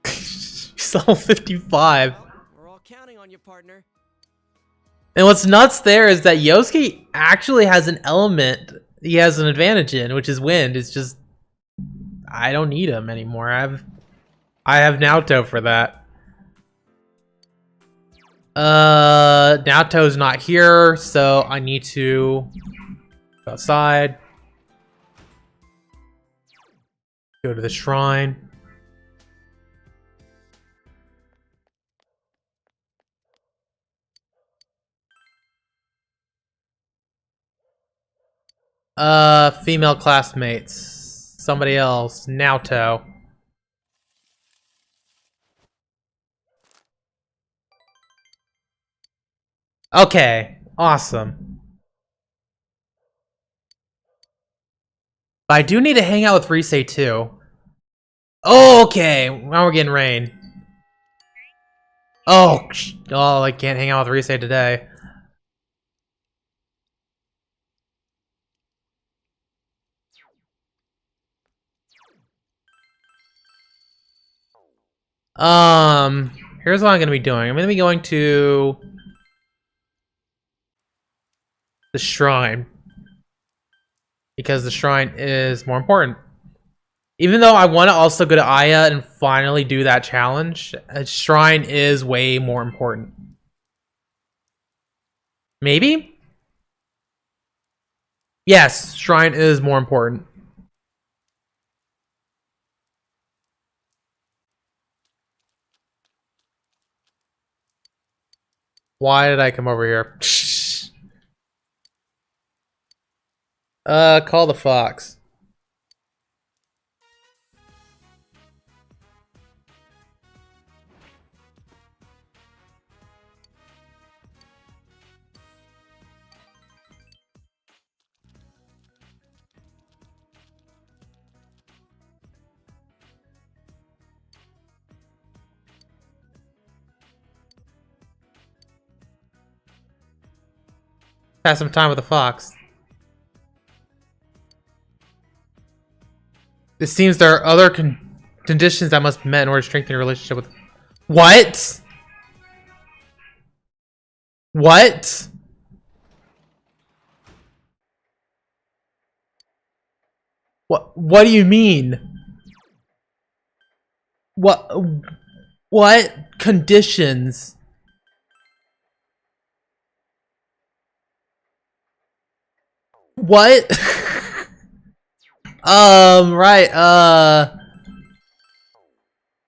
He's level 55. Well, we're all counting on you, partner. And what's nuts there is that Yosuke actually has an element he has an advantage in, which is wind. It's just... I don't need him anymore. I have Naoto for that. Naoto's not here, so I need to go outside. Go to the shrine. Female classmates. Somebody else. Naoto. Okay, awesome. But I do need to hang out with Rise too. Oh, okay, now we're getting rain. Oh, I can't hang out with Rise today. Here's what I'm gonna be doing. I'm gonna be going to the shrine because the shrine is more important. Even though I want to also go to Aya and finally do that challenge, a shrine is way more important. Maybe? Yes, shrine is more important. Why did I come over here? Call the fox. Pass some time with the fox. It seems there are other conditions that must be met in order to strengthen your relationship with... What? What? What do you mean? What conditions? What? Right,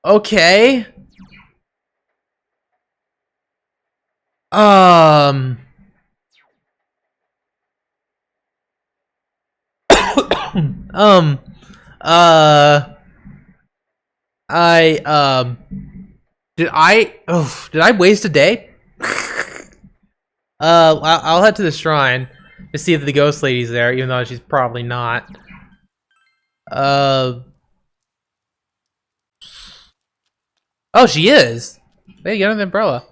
okay. Um, um, uh, did I waste a day? I'll head to the shrine to see if the ghost lady's there, even though she's probably not. Oh, she is. Hey, get on the umbrella.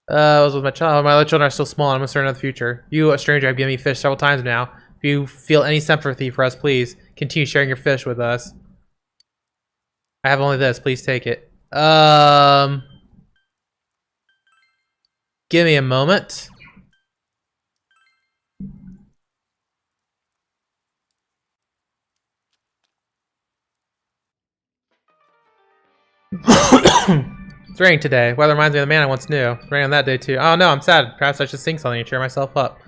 I was with my child. My other children are still small. I'm concerned of the future. You, a stranger, have given me fish several times now. If you feel any sympathy for us, please continue sharing your fish with us. I have only this. Please take it. Give me a moment. It's raining today. Weather reminds me of the man I once knew. It's raining on that day too. Oh no, I'm sad. Perhaps I should sing something and cheer myself up.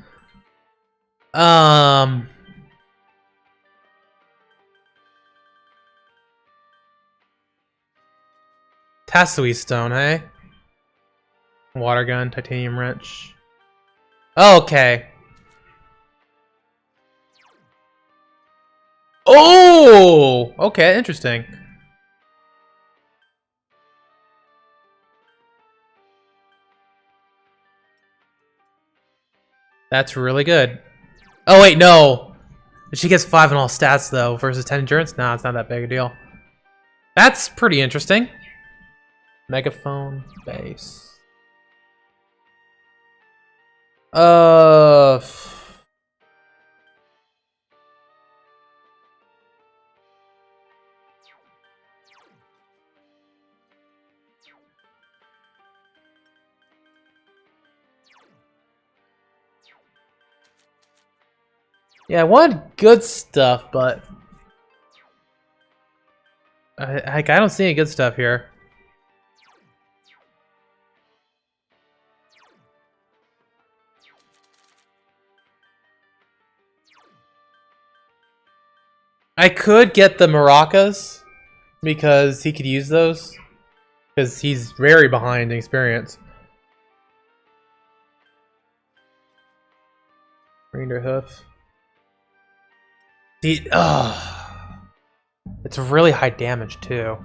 Tasui stone, hey? Water gun, titanium wrench. Oh, okay. Oh! Okay, interesting. That's really good. Oh wait, no! She gets 5 in all stats though, versus 10 endurance? Nah, it's not that big a deal. That's pretty interesting. Megaphone, bass. Yeah, I want good stuff, but I don't see any good stuff here. I could get the maracas because he could use those because he's very behind in experience. Reindeer hoof. It's really high damage too.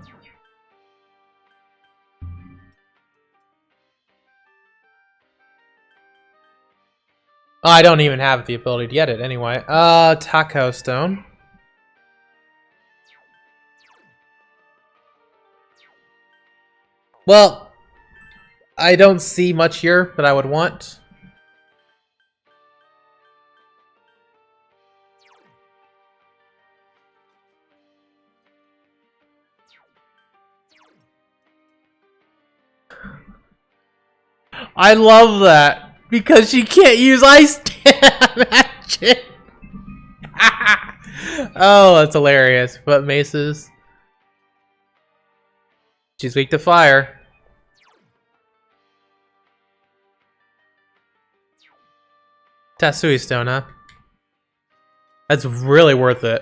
Oh, I don't even have the ability to get it anyway. Taco stone. Well, I don't see much here that I would want. I love that because she can't use ice magic. Oh, that's hilarious. But Mace's, she's weak to fire. Tatsui Stone, huh? That's really worth it.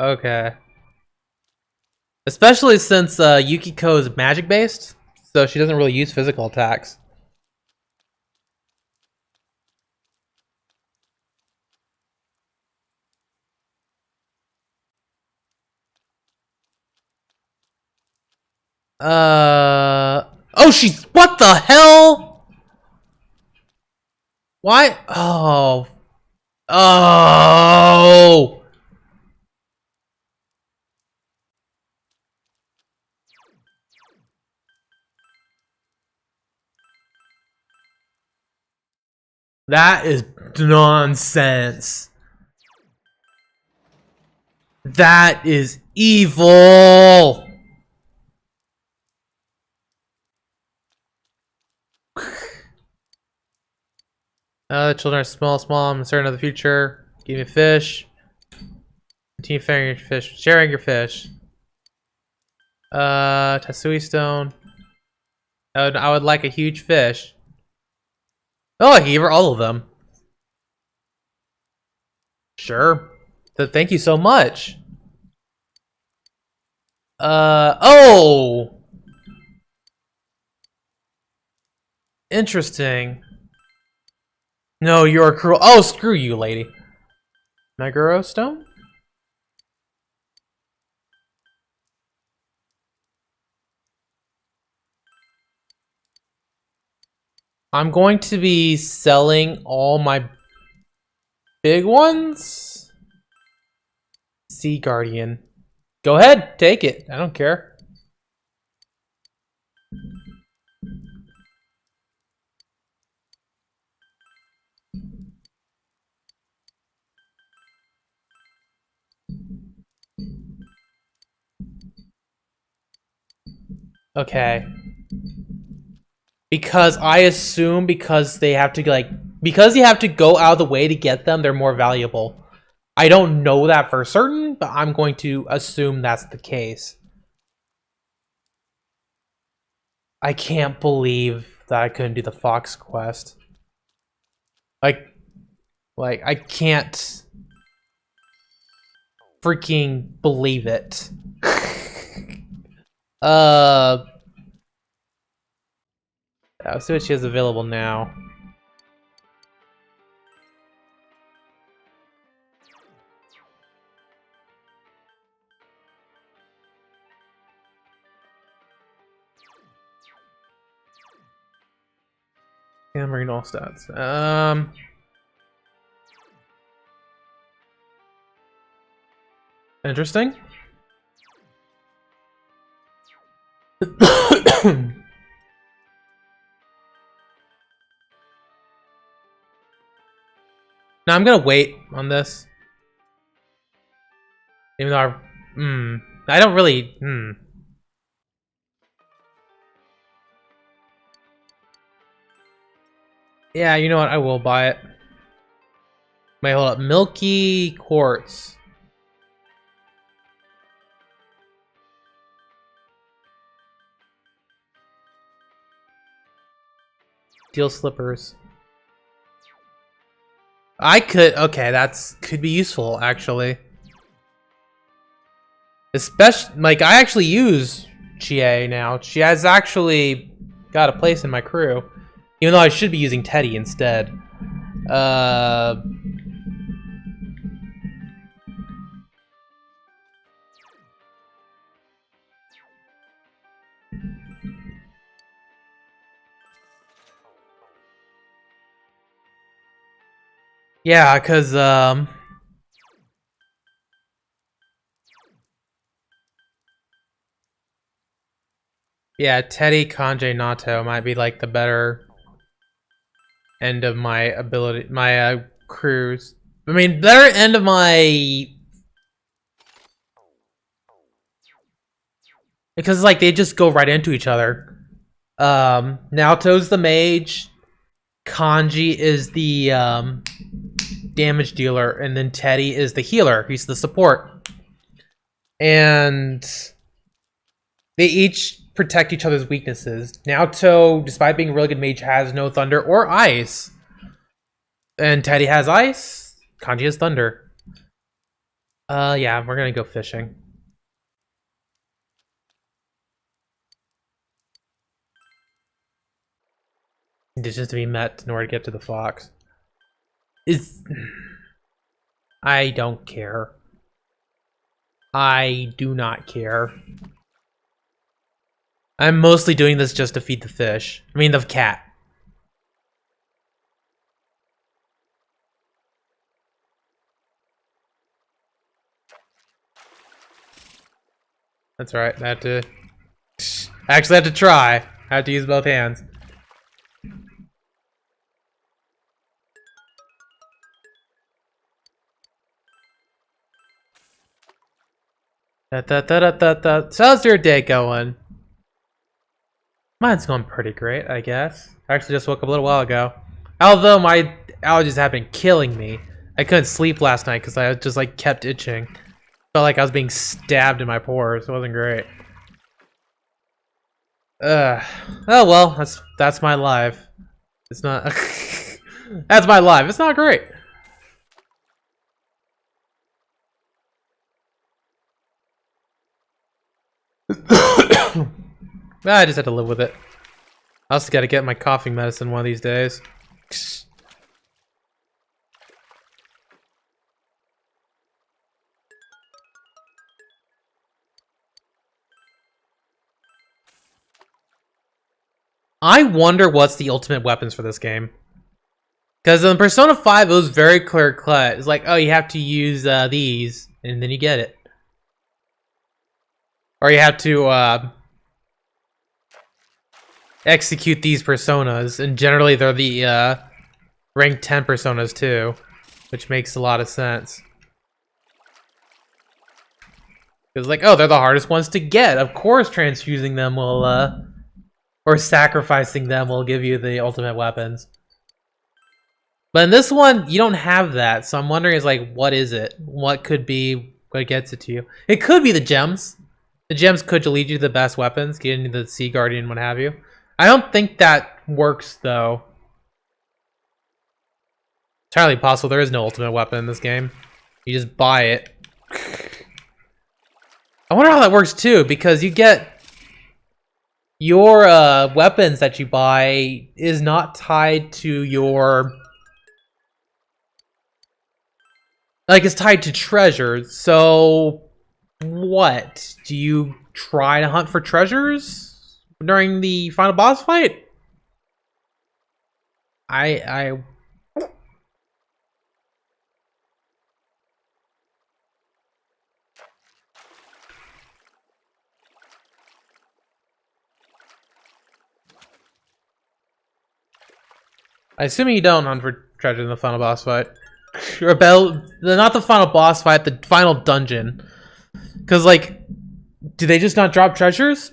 Okay. Especially since Yukiko is magic based, so she doesn't really use physical attacks. Oh, she's, what the hell? Why? Oh. Oh. That is nonsense. That is evil. The children are small. I'm certain of the future. Give me a fish. Continue sharing your fish. Sharing your fish. Tatsui Stone. I would like a huge fish. Oh, I gave her all of them. Sure. So thank you so much. Oh! Interesting. No, you're cruel. Oh, screw you, lady. Meguro Stone? I'm going to be selling all my big ones. Sea Guardian. Go ahead, take it. I don't care. Okay. Because I assume because they have to because you have to go out of the way to get them, they're more valuable. I don't know that for certain, but I'm going to assume that's the case. I can't believe that I couldn't do the Fox quest. Like I can't freaking believe it. I'll see what she has available now. Hammering all stats. Interesting. Now I'm gonna wait on this. Even though I don't really Yeah, you know what? I will buy it. Wait, hold up. Milky Quartz. Steel Slippers. I could, okay, could be useful actually. Especially, like, I actually use Chie now. She has actually got a place in my crew. Even though I should be using Teddy instead. Yeah, cause yeah, Teddy, Kanji, Nato might be like the better end of my ability, my crews. I mean, better end of my, because like they just go right into each other. Naoto's the mage, Kanji is the damage dealer, and then Teddy is the healer. He's the support. And they each protect each other's weaknesses. Naoto, despite being a really good mage, has no thunder or ice. And Teddy has ice. Kanji has thunder. Yeah, we're gonna go fishing. Conditions to be met in order to get to the fox. I don't care. I do not care. I'm mostly doing this just to feed the fish. I mean, the cat. That's right. I had to. I actually had to try. I had to use both hands. So how's your day going? Mine's going pretty great, I guess. I actually just woke up a little while ago. Although my allergies have been killing me. I couldn't sleep last night because I just like kept itching. Felt like I was being stabbed in my pores. It wasn't great. Oh well, that's my life. It's not that's my life. It's not great. I just had to live with it. I also gotta get my coughing medicine one of these days. I wonder what's the ultimate weapons for this game. Because in Persona 5, it was very clear cut. It's like, oh, you have to use these, and then you get it. Or you have to execute these personas, and generally they're the rank 10 personas too, which makes a lot of sense. It's like, oh, they're the hardest ones to get. Of course transfusing them will, or sacrificing them will give you the ultimate weapons. But in this one, you don't have that, so I'm wondering, is like, what is it? What could be what gets it to you? It could be the gems. The gems could lead you to the best weapons, getting the Sea Guardian, what have you. I don't think that works, though. Entirely possible there is no ultimate weapon in this game. You just buy it. I wonder how that works, too, because you get... your weapons that you buy is not tied to your... like, it's tied to treasures, so... what? Do you try to hunt for treasures during the final boss fight? I assume you don't hunt for treasure in the final boss fight. Or not the final boss fight, the final dungeon. Because, like, do they just not drop treasures?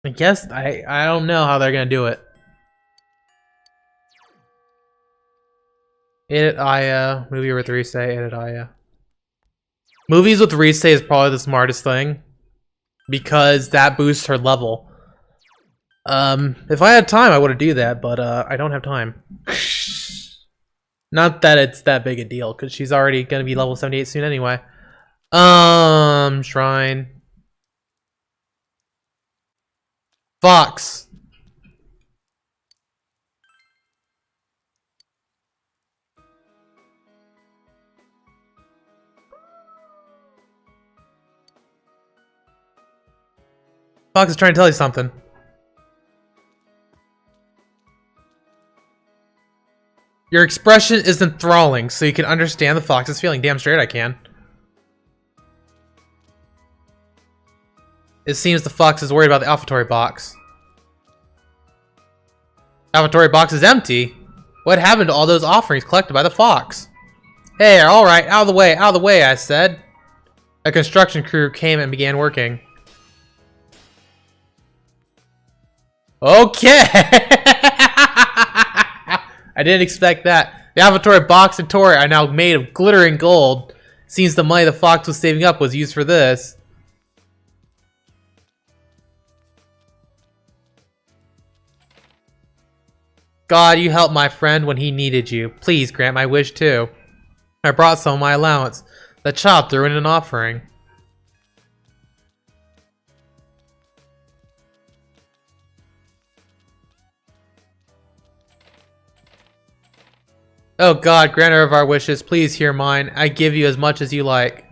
I guess, I don't know how they're gonna do it. Edit Aya, movie with Rise, edit Aya. Movies with Rise is probably the smartest thing. Because that boosts her level. If I had time, I would do that, but I don't have time. Not that it's that big a deal, because she's already gonna be level 78 soon anyway. Shrine. Fox. Fox is trying to tell you something. Your expression is enthralling, so you can understand the fox's feeling. Damn straight I can. It seems the fox is worried about the alphatory box. Alphatory box is empty? What happened to all those offerings collected by the fox? Hey, alright, out of the way, I said. A construction crew came and began working. Okay. I didn't expect that. The Avatar box and toy are now made of glittering gold. Seems the money the fox was saving up was used for this. God, you helped my friend when he needed you. Please grant my wish too. I brought some of my allowance. The child threw in an offering. Oh God, granter of our wishes, please hear mine. I give you as much as you like.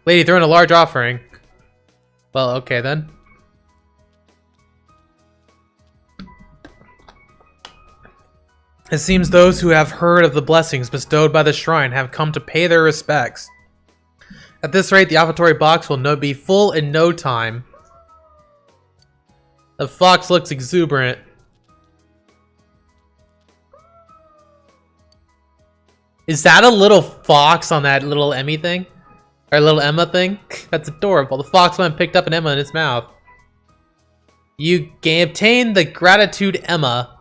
Lady, throw in a large offering. Well, okay then. It seems those who have heard of the blessings bestowed by the shrine have come to pay their respects. At this rate, the offertory box will be full in no time. The fox looks exuberant. Is that a little fox on that little Emmy thing? Or little Emma thing? That's adorable. The fox went and picked up an Emma in its mouth. You obtain the gratitude Emma.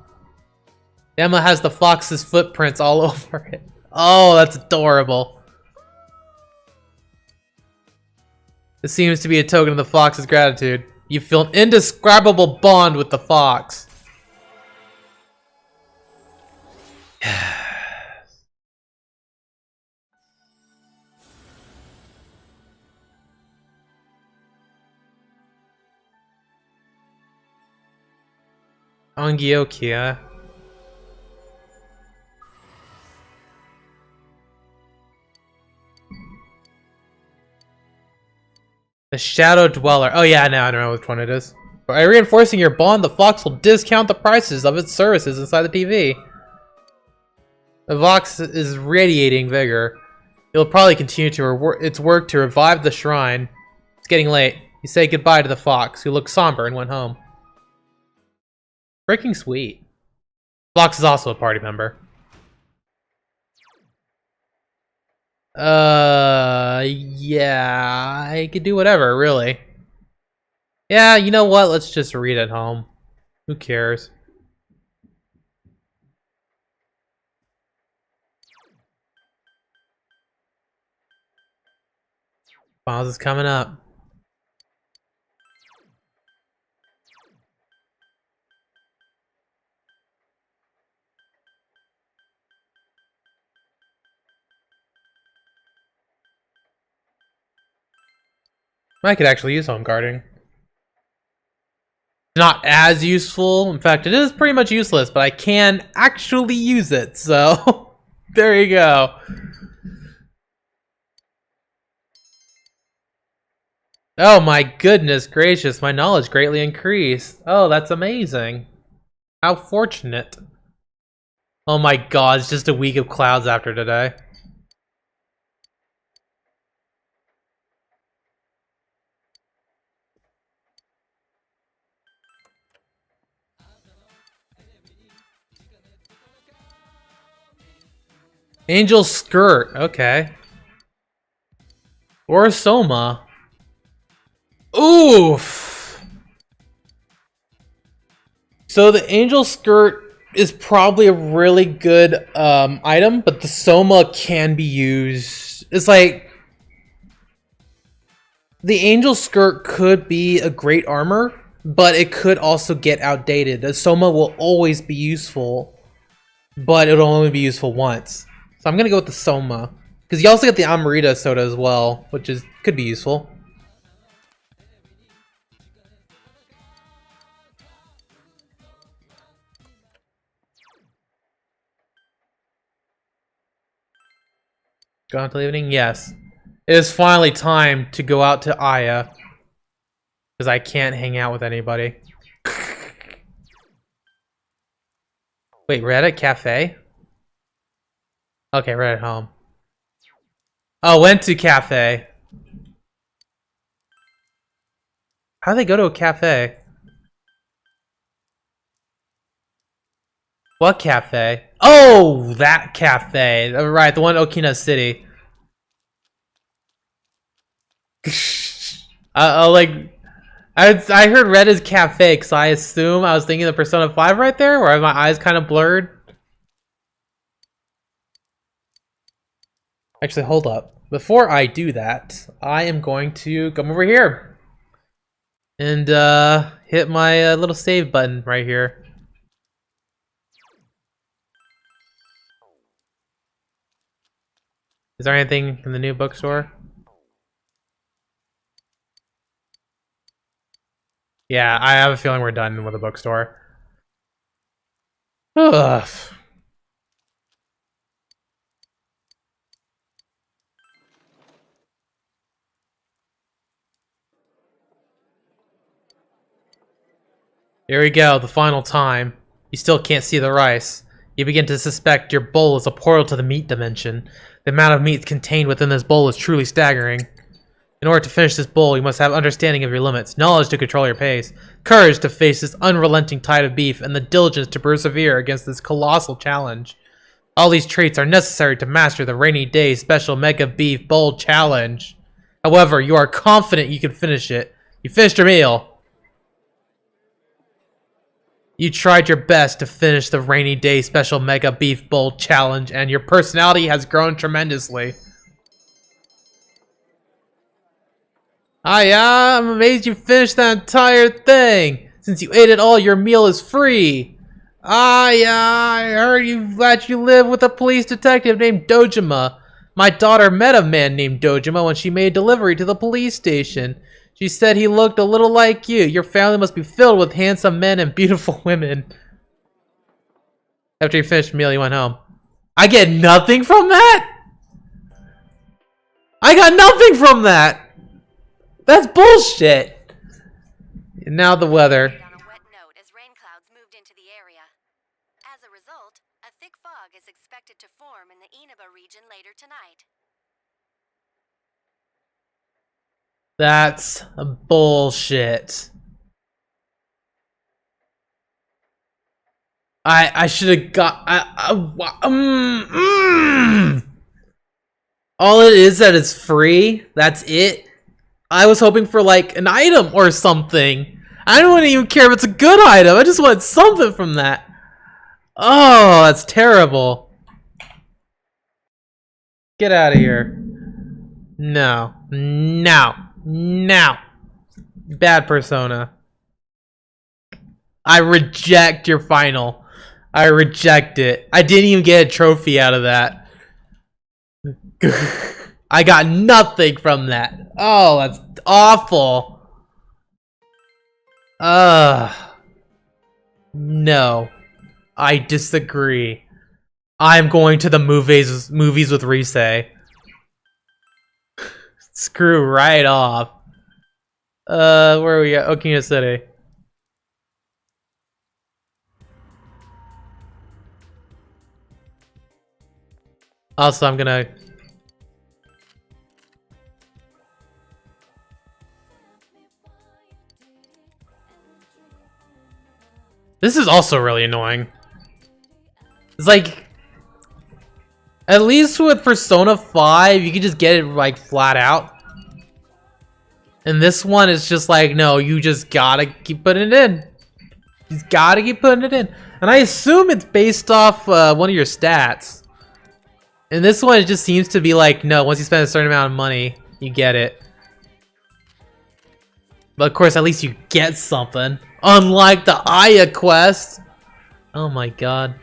Emma has the fox's footprints all over it. Oh, that's adorable. This seems to be a token of the fox's gratitude. You feel an indescribable bond with the fox. Angiokia. The Shadow Dweller. Oh yeah, now I don't know which one it is. By reinforcing your bond, the fox will discount the prices of its services inside the TV. The fox is radiating vigor. It will probably continue to its work to revive the shrine. It's getting late. You say goodbye to the fox, who looked somber and went home. Freaking sweet. Fox is also a party member. Yeah, I could do whatever, really. Yeah, you know what? Let's just read at home. Who cares? Finals is coming up. I could actually use home guarding. Not as useful. In fact, it is pretty much useless, but I can actually use it. So, there you go. Oh my goodness gracious, my knowledge greatly increased. Oh, that's amazing. How fortunate. Oh my god, it's just a week of clouds after today. Angel skirt, okay. Or Soma. Oof. So the angel skirt is probably a really good item, but the Soma can be used. It's like the angel skirt could be a great armor, but it could also get outdated. The Soma will always be useful, but it'll only be useful once. So I'm gonna go with the Soma. Because you also get the Amarita soda as well, which could be useful. Go out to the evening? Yes. It is finally time to go out to Aya. Because I can't hang out with anybody. Wait, we're at a cafe? Okay, we're at home. Oh, went to cafe. How do they go to a cafe? What cafe? Oh, that cafe. Right, the one in Okina City. I'll like I heard red is cafe, so I assume I was thinking of Persona 5 right there, where my eyes kind of blurred. Actually, hold up. Before I do that, I am going to come over here and hit my little save button right here. Is there anything in the new bookstore? Yeah, I have a feeling we're done with the bookstore. Ugh. Here we go, the final time. You still can't see the rice. You begin to suspect your bowl is a portal to the meat dimension. The amount of meat contained within this bowl is truly staggering. In order to finish this bowl, you must have understanding of your limits, knowledge to control your pace, courage to face this unrelenting tide of beef, and the diligence to persevere against this colossal challenge. All these traits are necessary to master the Rainy Day Special Mega Beef Bowl Challenge. However, you are confident you can finish it. You finished your meal. You tried your best to finish the Rainy Day Special Mega Beef Bowl Challenge, and your personality has grown tremendously. I'm amazed you finished that entire thing. Since you ate it all, your meal is free. I heard that you live with a police detective named Dojima. My daughter met a man named Dojima when she made delivery to the police station. She said he looked a little like you. Your family must be filled with handsome men and beautiful women. After you finished the meal, you went home. I get nothing from that? I got nothing from that! That's bullshit! And now the weather. On a wet note as rain clouds moved into the area. As a result, a thick fog is expected to form in the Inaba region later tonight. That's bullshit. I should have got. All it is that it's free. That's it. I was hoping for like an item or something. I don't even care if it's a good item. I just want something from that. Oh, that's terrible. Get out of here. No. No. No. Bad Persona. I reject your final. I reject it. I didn't even get a trophy out of that. I got nothing from that. Oh, that's awful. No. I disagree. I'm going to the movies with Rise. Screw right off. Where are we at? Okina City. Also, I'm gonna... This is also really annoying. It's like... At least with Persona 5, you can just get it, like, flat out. And this one is just like, no, you just gotta keep putting it in. You just gotta keep putting it in. And I assume it's based off one of your stats. And this one, it just seems to be like, no, once you spend a certain amount of money, you get it. But of course, at least you get something. Unlike the Aya quest. Oh my god.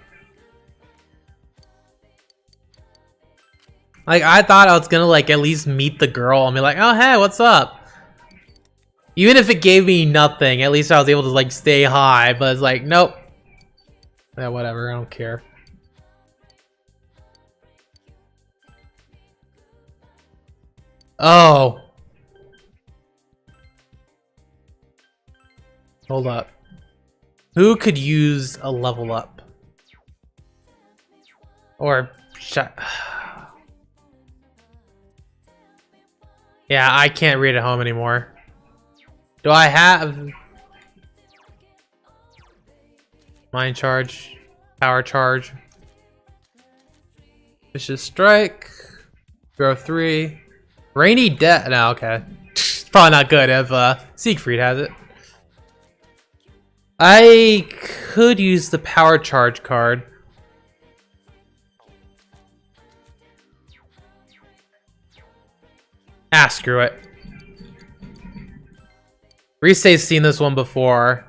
Like, I thought I was gonna, like, at least meet the girl and be like, oh, hey, what's up? Even if it gave me nothing, at least I was able to, like, stay high. But it's like, nope. Yeah, whatever, I don't care. Oh. Hold up. Who could use a level up? Or... Yeah, I can't read at home anymore. Do I have... Mind charge. Power charge. Vicious strike. Grow 3. Rainy Day. No, okay. Probably not good if Siegfried has it. I could use the power charge card. Ah, screw it. Risei's seen this one before.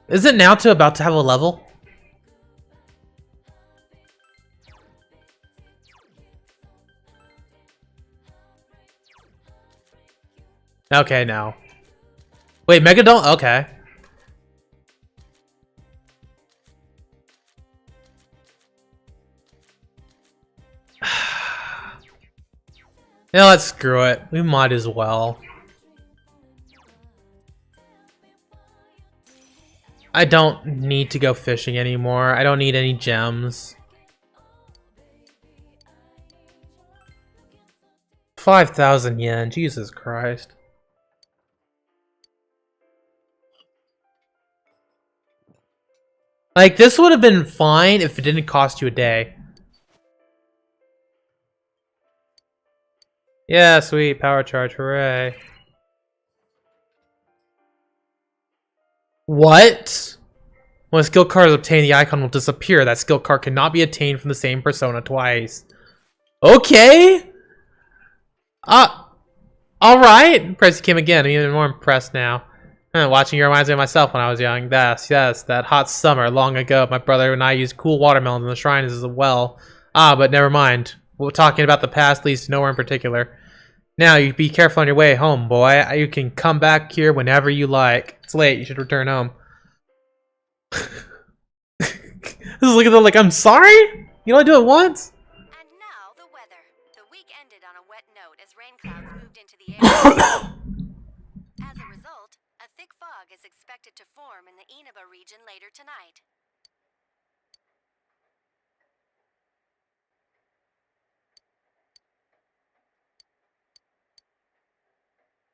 Is it Naoto about to have a level? Okay, no. Wait, Megadon? Okay. Yeah, let's screw it. We might as well. I don't need to go fishing anymore. I don't need any gems. 5,000 yen. Jesus Christ. Like, this would have been fine if it didn't cost you a day. Yeah, sweet. Power charge. Hooray. What? When a skill card is obtained, the icon will disappear. That skill card cannot be obtained from the same persona twice. Okay. Alright. Press Kim again. I'm even more impressed now. Watching you reminds me of myself when I was young. Yes, that hot summer long ago. My brother and I used cool watermelons in the shrines as well. But never mind. We're talking about the past leads to nowhere in particular. Now, you be careful on your way home, boy. You can come back here whenever you like. It's late. You should return home. This is looking at them like, I'm sorry? You only do it once? And now the weather. The week ended on a wet note as rain clouds moved into the area. As a result, a thick fog is expected to form in the Inaba region later tonight.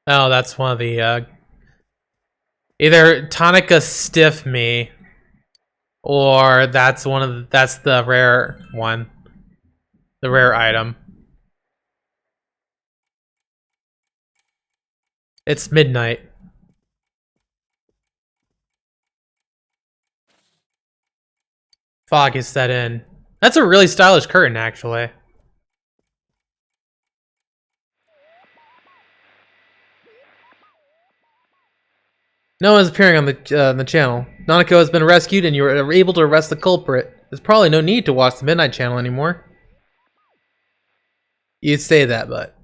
Oh, that's one of the, either Tonica Stiff Me, or that's that's the rare one. The rare item. It's midnight. Fog is set in. That's a really stylish curtain, actually. No one's appearing on the channel. Nanako has been rescued and you were able to arrest the culprit. There's probably no need to watch the Midnight Channel anymore. You'd say that, but...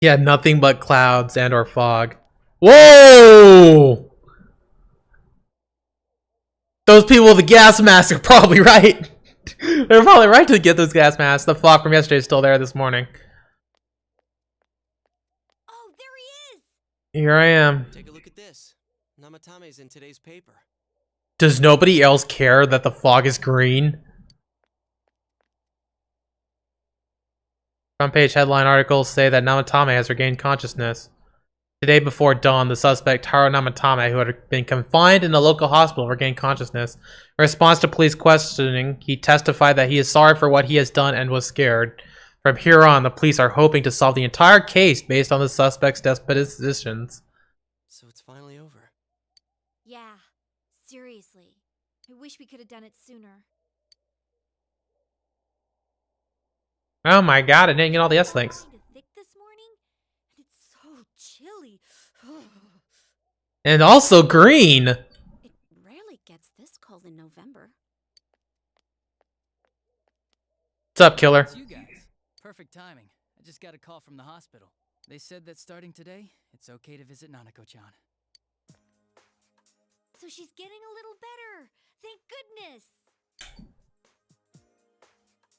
Yeah, nothing but clouds and or fog. Whoa! Those people with the gas masks are probably right. They're probably right to get those gas masks. The fog from yesterday is still there this morning. Oh, there he is! Here I am. Take a look at this. Namatame's in today's paper. Does nobody else care that the fog is green? Front page headline articles say that Namatame has regained consciousness. Today before dawn, the suspect, Taro Namatame, who had been confined in the local hospital, regained consciousness. In response to police questioning, he testified that he is sorry for what he has done and was scared. From here on, the police are hoping to solve the entire case based on the suspect's dispositions. So it's finally over. Yeah, seriously. I wish we could have done it sooner. Oh my god, I didn't get all the S-links. Kinda thick this morning, and it's so chilly. And also green! It rarely gets this cold in November. What's up, killer? It's you guys. Perfect timing. I just got a call from the hospital. They said that starting today, it's okay to visit Nanako-chan. So she's getting a little better. Thank goodness.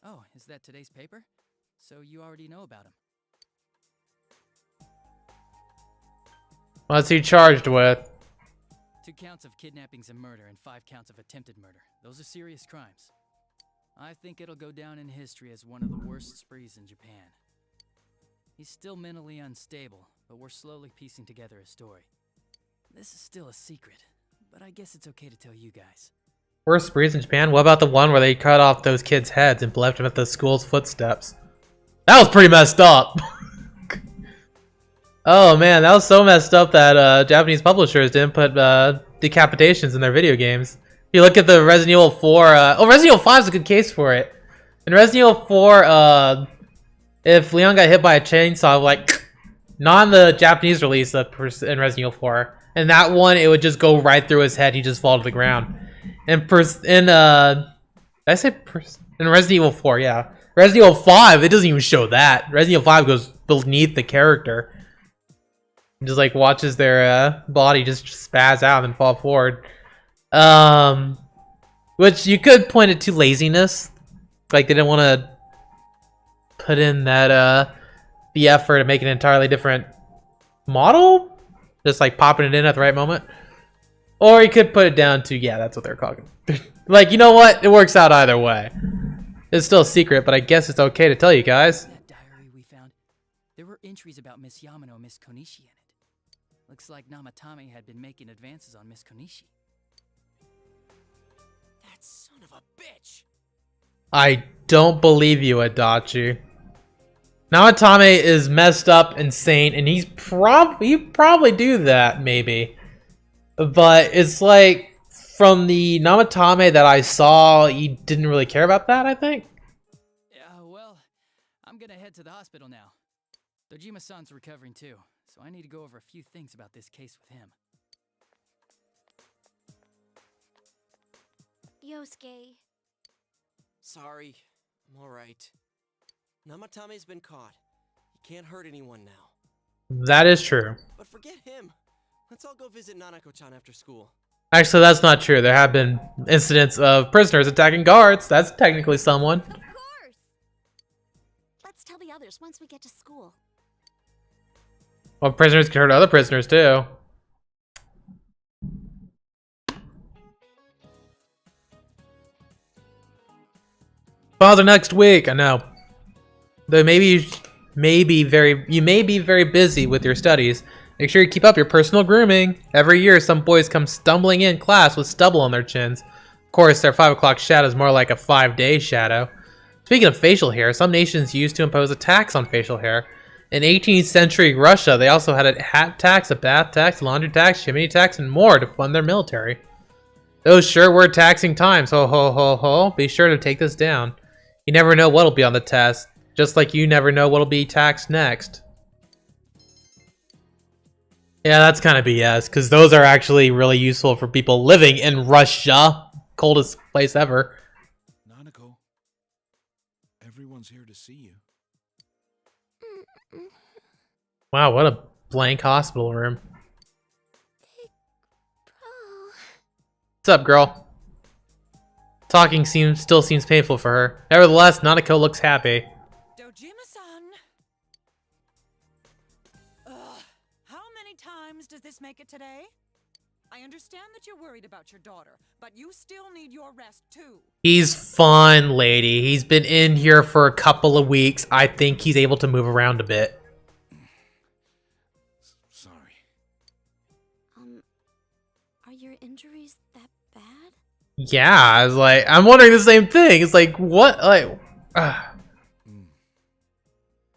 Oh, is that today's paper? So you already know about him. What's he charged with? 2 counts of kidnappings and murder and 5 counts of attempted murder. Those are serious crimes. I think it'll go down in history as one of the worst sprees in Japan. He's still mentally unstable, but we're slowly piecing together a story. This is still a secret, but I guess it's okay to tell you guys. Worst sprees in Japan? What about the one where they cut off those kids' heads and left them at the school's footsteps? That was pretty messed up. Oh man, that was so messed up that Japanese publishers didn't put decapitations in their video games. If you look at the Resident Evil 4, Resident Evil 5 is a good case for it. In Resident Evil 4, if Leon got hit by a chainsaw, like, not in the Japanese release in Resident Evil 4, in that one, it would just go right through his head, he'd just fall to the ground. In Resident Evil 4, yeah. Resident Evil 5, it doesn't even show that. Resident Evil 5 goes beneath the character. Just like watches their body just spaz out and fall forward. Which you could point it to laziness. Like they didn't want to put in that the effort to make an entirely different model. Just like popping it in at the right moment. Or you could put it down to, yeah, that's what they're calling. Like, you know what? It works out either way. It's still a secret, but I guess it's okay to tell you guys. That diary we found, there were entries about Miss Yamano and Miss Konishi in it. Looks like Namatame had been making advances on Miss Konishi. That son of a bitch! I don't believe you, Adachi. Namatame is messed up, insane, and he'd probably do that, maybe. But it's like, from the Namatame that I saw, he didn't really care about that, I think. Yeah, well, I'm gonna head to the hospital now. Dojima-san's recovering too, so I need to go over a few things about this case with him. Yosuke. Sorry, I'm alright. Namatame's been caught. He can't hurt anyone now. That is true. But forget him. Let's all go visit Nanako-chan after school. Actually, that's not true. There have been incidents of prisoners attacking guards. That's technically someone. Of course! Let's tell the others once we get to school. Well, prisoners can hurt other prisoners, too. Father, next week. I know. Though you may be very busy with your studies. Make sure you keep up your personal grooming. Every year, some boys come stumbling in class with stubble on their chins. Of course, their 5 o'clock shadow is more like a 5-day shadow. Speaking of facial hair, some nations used to impose a tax on facial hair. In 18th century Russia, they also had a hat tax, a bath tax, laundry tax, chimney tax, and more to fund their military. Those sure were taxing times, ho ho ho ho. Be sure to take this down. You never know what'll be on the test, just like you never know what'll be taxed next. Yeah, that's kind of BS, because those are actually really useful for people living in Russia. Coldest place ever. Nanako, everyone's here to see you. Wow, what a blank hospital room. What's up, girl? Talking still seems painful for her. Nevertheless, Nanako looks happy. Dojima-san! How many times does this make it today? I understand that you're worried about your daughter, but you still need your rest too. He's fine, lady. He's been in here for a couple of weeks. I think he's able to move around a bit. Sorry. Are your injuries that bad? Yeah, I was like, I'm wondering the same thing. It's like, what? Like,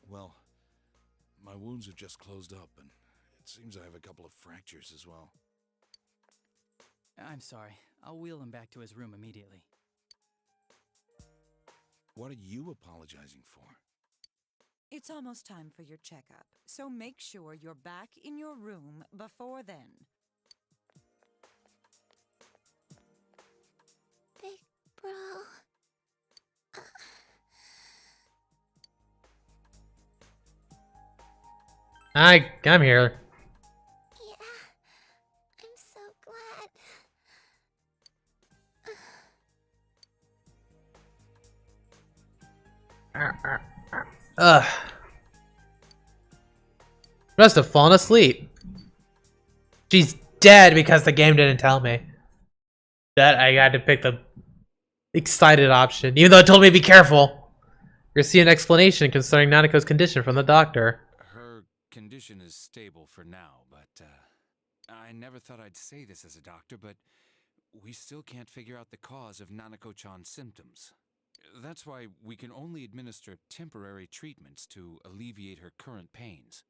Well, my wounds are just closed up, and it seems I have a couple of fractures as well. I'm sorry. I'll wheel him back to his room immediately. What are you apologizing for? It's almost time for your checkup, so make sure you're back in your room before then. Big bro. I'm here. Yeah, I'm so glad. Ugh. Must have fallen asleep. She's dead because the game didn't tell me. That I had to pick the excited option, even though it told me to be careful. You'll see an explanation concerning Nanako's condition from the doctor. Her condition is stable for now, but I never thought I'd say this as a doctor, but we still can't figure out the cause of Nanako-chan's symptoms. That's why we can only administer temporary treatments to alleviate her current pains.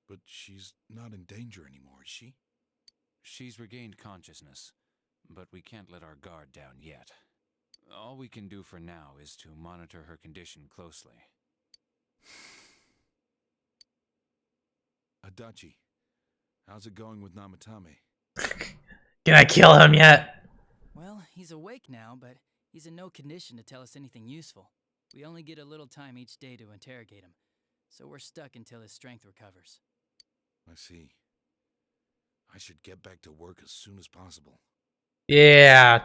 But she's not in danger anymore, is she? She's regained consciousness, but we can't let our guard down yet. All we can do for now is to monitor her condition closely. Adachi, how's it going with Namatame? Can I kill him yet? Well, he's awake now, but he's in no condition to tell us anything useful. We only get a little time each day to interrogate him, so we're stuck until his strength recovers. I see. I should get back to work as soon as possible. Yeah,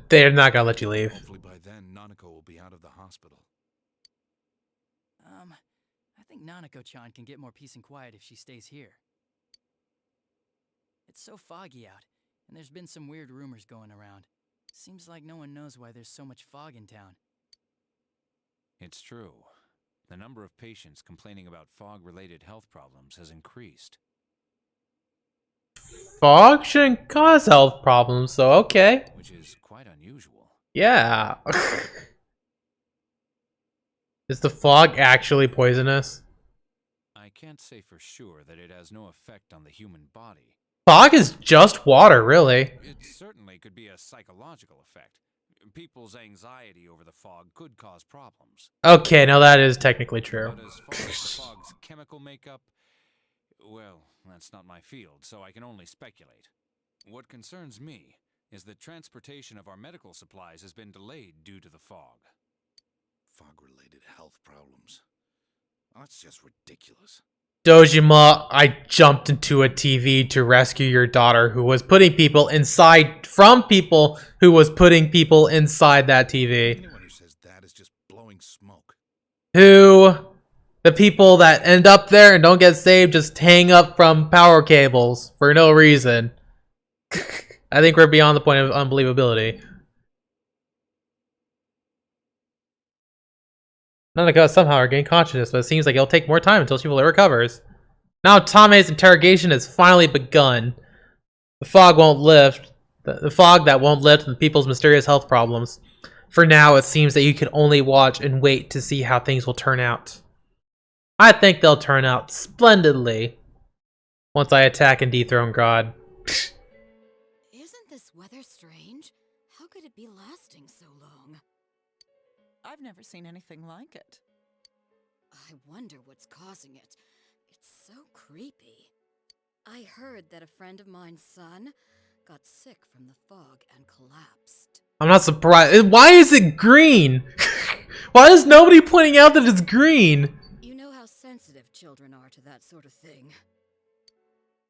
they're not gonna let you leave. Hopefully by then, Nanako will be out of the hospital. I think Nanako-chan can get more peace and quiet if she stays here. It's so foggy out, and there's been some weird rumors going around. Seems like no one knows why there's so much fog in town. It's true. The number of patients complaining about fog-related health problems has increased. Fog shouldn't cause health problems, so okay. Which is quite unusual. Yeah. Is the fog actually poisonous? I can't say for sure that it has no effect on the human body. Fog is just water, really. It certainly could be a psychological effect. People's anxiety over the fog could cause problems. Okay, now that is technically true. But as far as the fog's chemical makeup, well, that's not my field, so I can only speculate. What concerns me is that transportation of our medical supplies has been delayed due to the fog. Fog-related health problems. That's just ridiculous. Dojima, I jumped into a TV to rescue your daughter who was putting people inside from people who was putting people inside that TV. Anyone who says that is just blowing smoke. Who, the people that end up there and don't get saved just hang up from power cables for no reason. I think we're beyond the point of unbelievability. Nanako somehow regained consciousness, but it seems like it'll take more time until she fully recovers. Now Tame's interrogation has finally begun. The fog won't lift. The fog that won't lift and people's mysterious health problems. For now, it seems that you can only watch and wait to see how things will turn out. I think they'll turn out splendidly once I attack and dethrone God. Isn't this weather strange? How could it be lasting so long? I've never seen anything like it. I wonder what's causing it. It's so creepy. I heard that a friend of mine's son got sick from the fog and collapsed. I'm not surprised. Why is it green? Why is nobody pointing out that it's green? You know how sensitive children are to that sort of thing.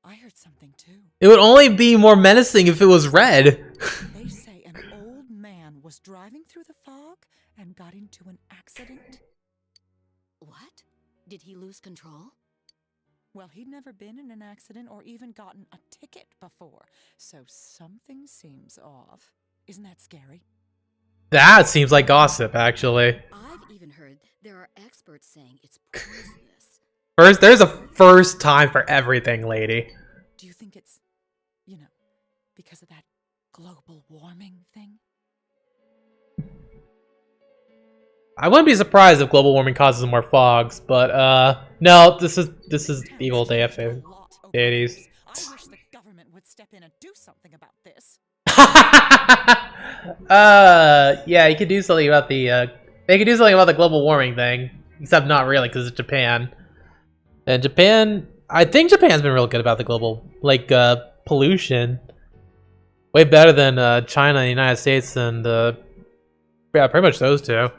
I heard something too. It would only be more menacing if it was red. They say an old man was driving through the fog and got into an accident. What? Did he lose control? Well, he'd never been in an accident or even gotten a ticket before, so something seems off. Isn't that scary? That seems like gossip, actually. I've even heard there are experts saying it's poisonous. First, there's a first time for everything, lady. Do you think it's, because of that global warming thing? I wouldn't be surprised if global warming causes more fogs, but no, this is evil deities. I wish the government would step in and do something about this. Yeah, you could do something about the they could do something about the global warming thing, except not really because it's Japan. And Japan, I think Japan's been real good about the global pollution. Way better than China and the United States and yeah, pretty much those two.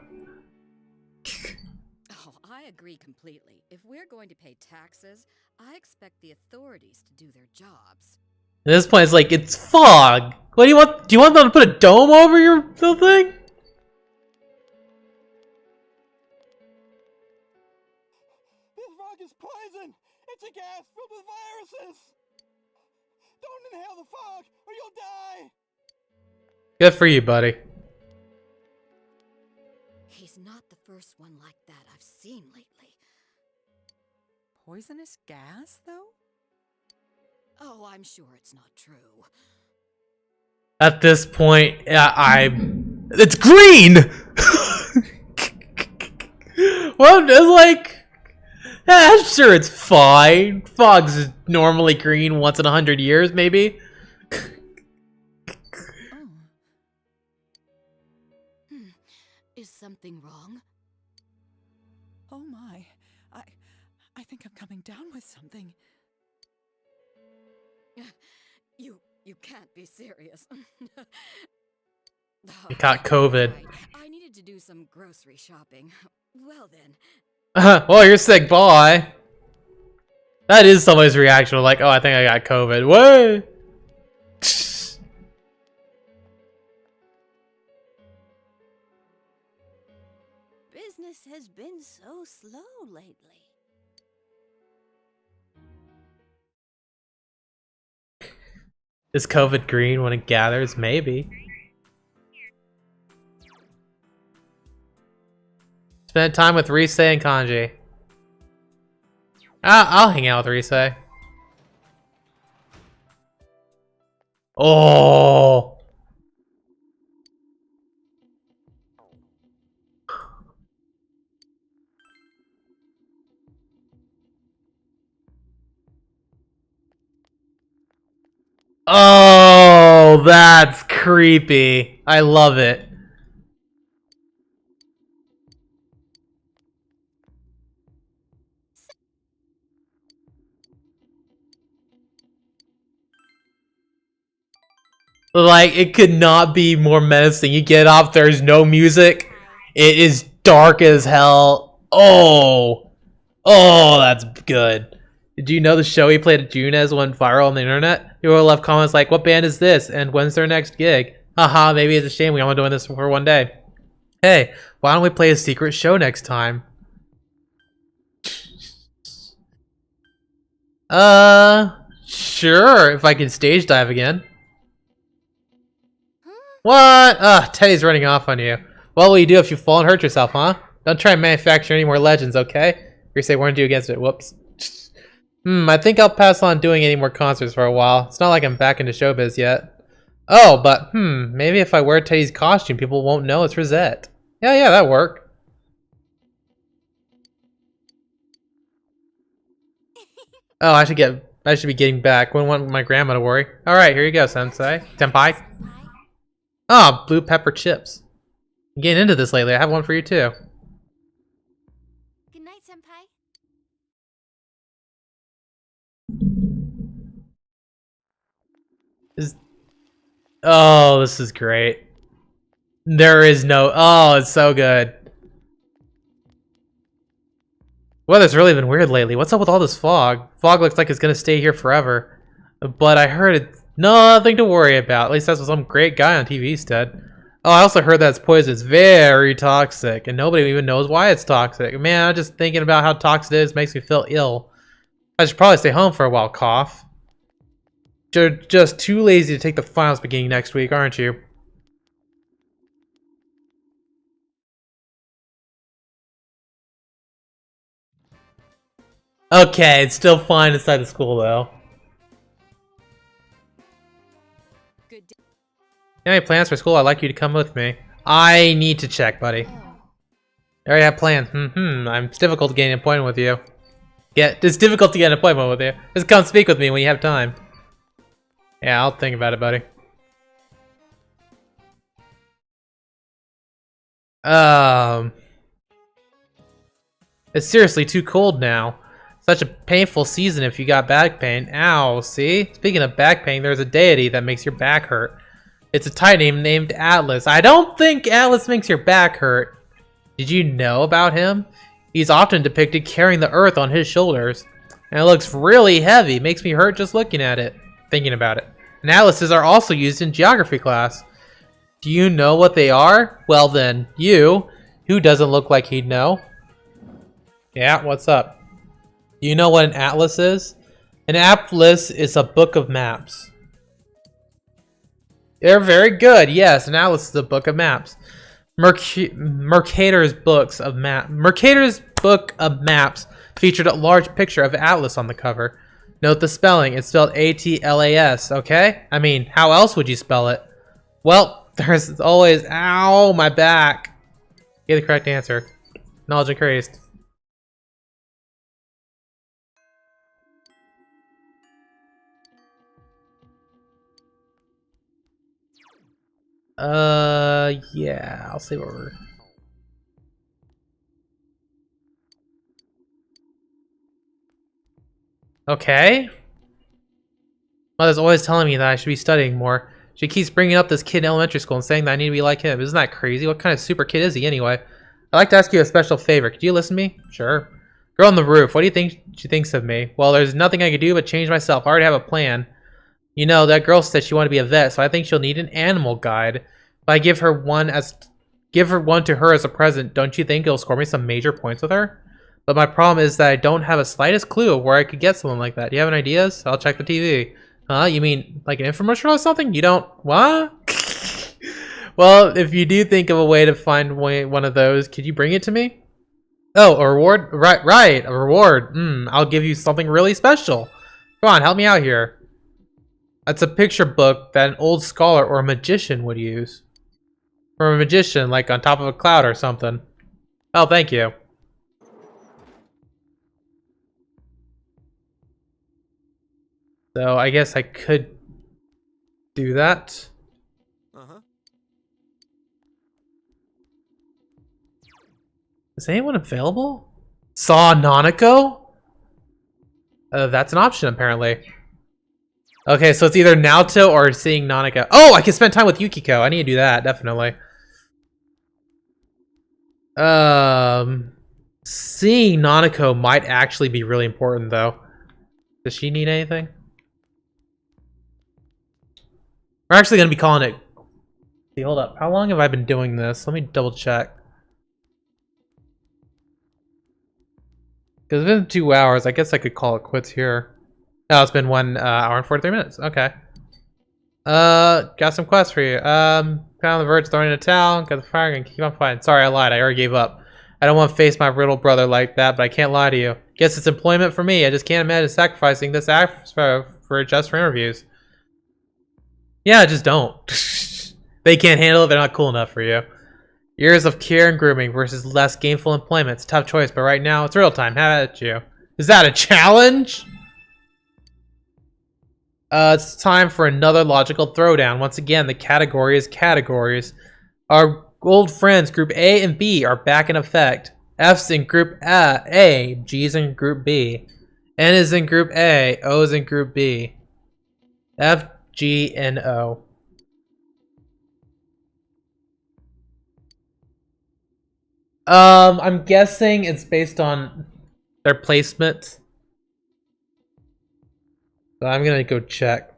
Oh, I agree completely. If we're going to pay taxes, I expect the authorities to do their jobs. At this point, it's like, it's fog. What do you want? Do you want them to put a dome over your little thing? This fog is poison! It's a gas filled with viruses! Don't inhale the fog, or you'll die! Good for you, buddy. He's not the first one like that I've seen lately. Poisonous gas, though? Oh, I'm sure it's not true. At this point, it's green. Well, it's like, yeah, sure, it's fine. Fog's is normally green once in 100 years, maybe. Oh. Is something wrong? Oh my. I think I'm coming down with something. You can't be serious. You caught COVID. Right. I needed to do some grocery shopping. Well then. Well, you're sick, bye. That is somebody's reaction. Like, oh, I think I got COVID. What? Business has been so slow lately. Is COVID green when it gathers? Maybe. Spend time with Rise and Kanji. I'll hang out with Rise. Oh. Oh, that's creepy. I love it. Like, it could not be more menacing. You get off, there's no music. It is dark as hell. Oh. Oh, that's good. Did you know the show he played at Junez went viral on the internet? People left comments like, what band is this? And when's their next gig? Haha, maybe it's a shame we only doing this for one day. Hey, why don't we play a secret show next time? Sure, if I can stage dive again. What? Teddy's running off on you. What will you do if you fall and hurt yourself, huh? Don't try and manufacture any more legends, okay? You say warned you against it. Whoops. I think I'll pass on doing any more concerts for a while. It's not like I'm back into showbiz yet. Oh, but maybe if I wear Teddy's costume, people won't know it's Rosette. Yeah, that'd work. Oh, I should be getting back. Wouldn't want my grandma to worry. Alright, here you go, Sensei. Senpai. Oh, blue pepper chips. I'm getting into this lately. I have one for you too. Good night, Senpai. Oh, this is great. There is no... Oh, it's so good. Weather's really been weird lately. What's up with all this fog? Fog looks like it's gonna stay here forever. But I heard it's nothing to worry about. At least that's what some great guy on TV said. Oh, I also heard that it's poison. It's very toxic. And nobody even knows why it's toxic. Man, I'm just thinking about how toxic it is makes me feel ill. I should probably stay home for a while, cough. You're just too lazy to take the finals beginning next week, aren't you? Okay, it's still fine inside the school, though. Good day. You have any plans for school? I'd like you to come with me. I need to check, buddy. I already have plans. It's difficult getting an appointment with you. It's difficult to get an appointment with you. Just come speak with me when you have time. Yeah, I'll think about it, buddy. It's seriously too cold now. Such a painful season if you got back pain. Ow, see? Speaking of back pain, there's a deity that makes your back hurt. It's a titan named Atlas. I don't think Atlas makes your back hurt. Did you know about him? He's often depicted carrying the earth on his shoulders. And it looks really heavy. Makes me hurt just looking at it. Thinking about it. And atlases are also used in geography class. Do you know what they are? Well then, you, who doesn't look like he'd know? Yeah, what's up? Do you know what an atlas is? An atlas is a book of maps. They're very good. Yes, an atlas is a book of maps. Mercator's book of maps featured a large picture of Atlas on the cover. Note the spelling. It's spelled A-T-L-A-S, okay? I mean, how else would you spell it? Well, there's always... Ow, my back. Get the correct answer. Knowledge increased. Yeah, I'll see what we're... Okay. Mother's always telling me that I should be studying more. She keeps bringing up this kid in elementary school and saying that I need to be like him. Isn't that crazy? What kind of super kid is he anyway? I'd like to ask you a special favor. Could you listen to me? Sure. Girl on the roof, what do you think she thinks of me? Well, there's nothing I can do but change myself. I already have a plan. You know, that girl said she wanted to be a vet, so I think she'll need an animal guide. If I give her one to her as a present, don't you think it'll score me some major points with her? But my problem is that I don't have a slightest clue of where I could get someone like that. Do you have any ideas? I'll check the TV. Huh? You mean like an infomercial or something? You don't... What? Well, if you do think of a way to find one of those, could you bring it to me? Oh, a reward? Right, a reward. I'll give you something really special. Come on, help me out here. That's a picture book that an old scholar or a magician would use. For a magician, like on top of a cloud or something. Oh, thank you. So I guess I could do that. Uh-huh. Is anyone available? Saw Nanako? That's an option, apparently. Okay, so it's either Naoto or seeing Nanako. Oh, I can spend time with Yukiko. I need to do that, definitely. Seeing Nanako might actually be really important, though. Does she need anything? We're actually going to be calling it... See, hold up. How long have I been doing this? Let me double check. Because it's been 2 hours. I guess I could call it quits here. Oh, it's been 1 hour and 43 minutes. Okay. Got some quests for you. Found on the verge, throwing in a towel. Got the fire and keep on fighting. Sorry, I lied. I already gave up. I don't want to face my riddle brother like that, but I can't lie to you. Guess it's employment for me. I just can't imagine sacrificing this act for just for interviews. Yeah, just don't. They can't handle it. They're not cool enough for you. Years of care and grooming versus less gainful employment. It's a tough choice, but right now it's real time. Have at you. Is that a challenge? It's time for another logical throwdown. Once again, the category is categories. Our old friends, Group A and B, are back in effect. F's in Group A, G's in Group B. N is in Group A, O is in Group B. F, G, and O. I'm guessing it's based on their placement. So I'm gonna go check.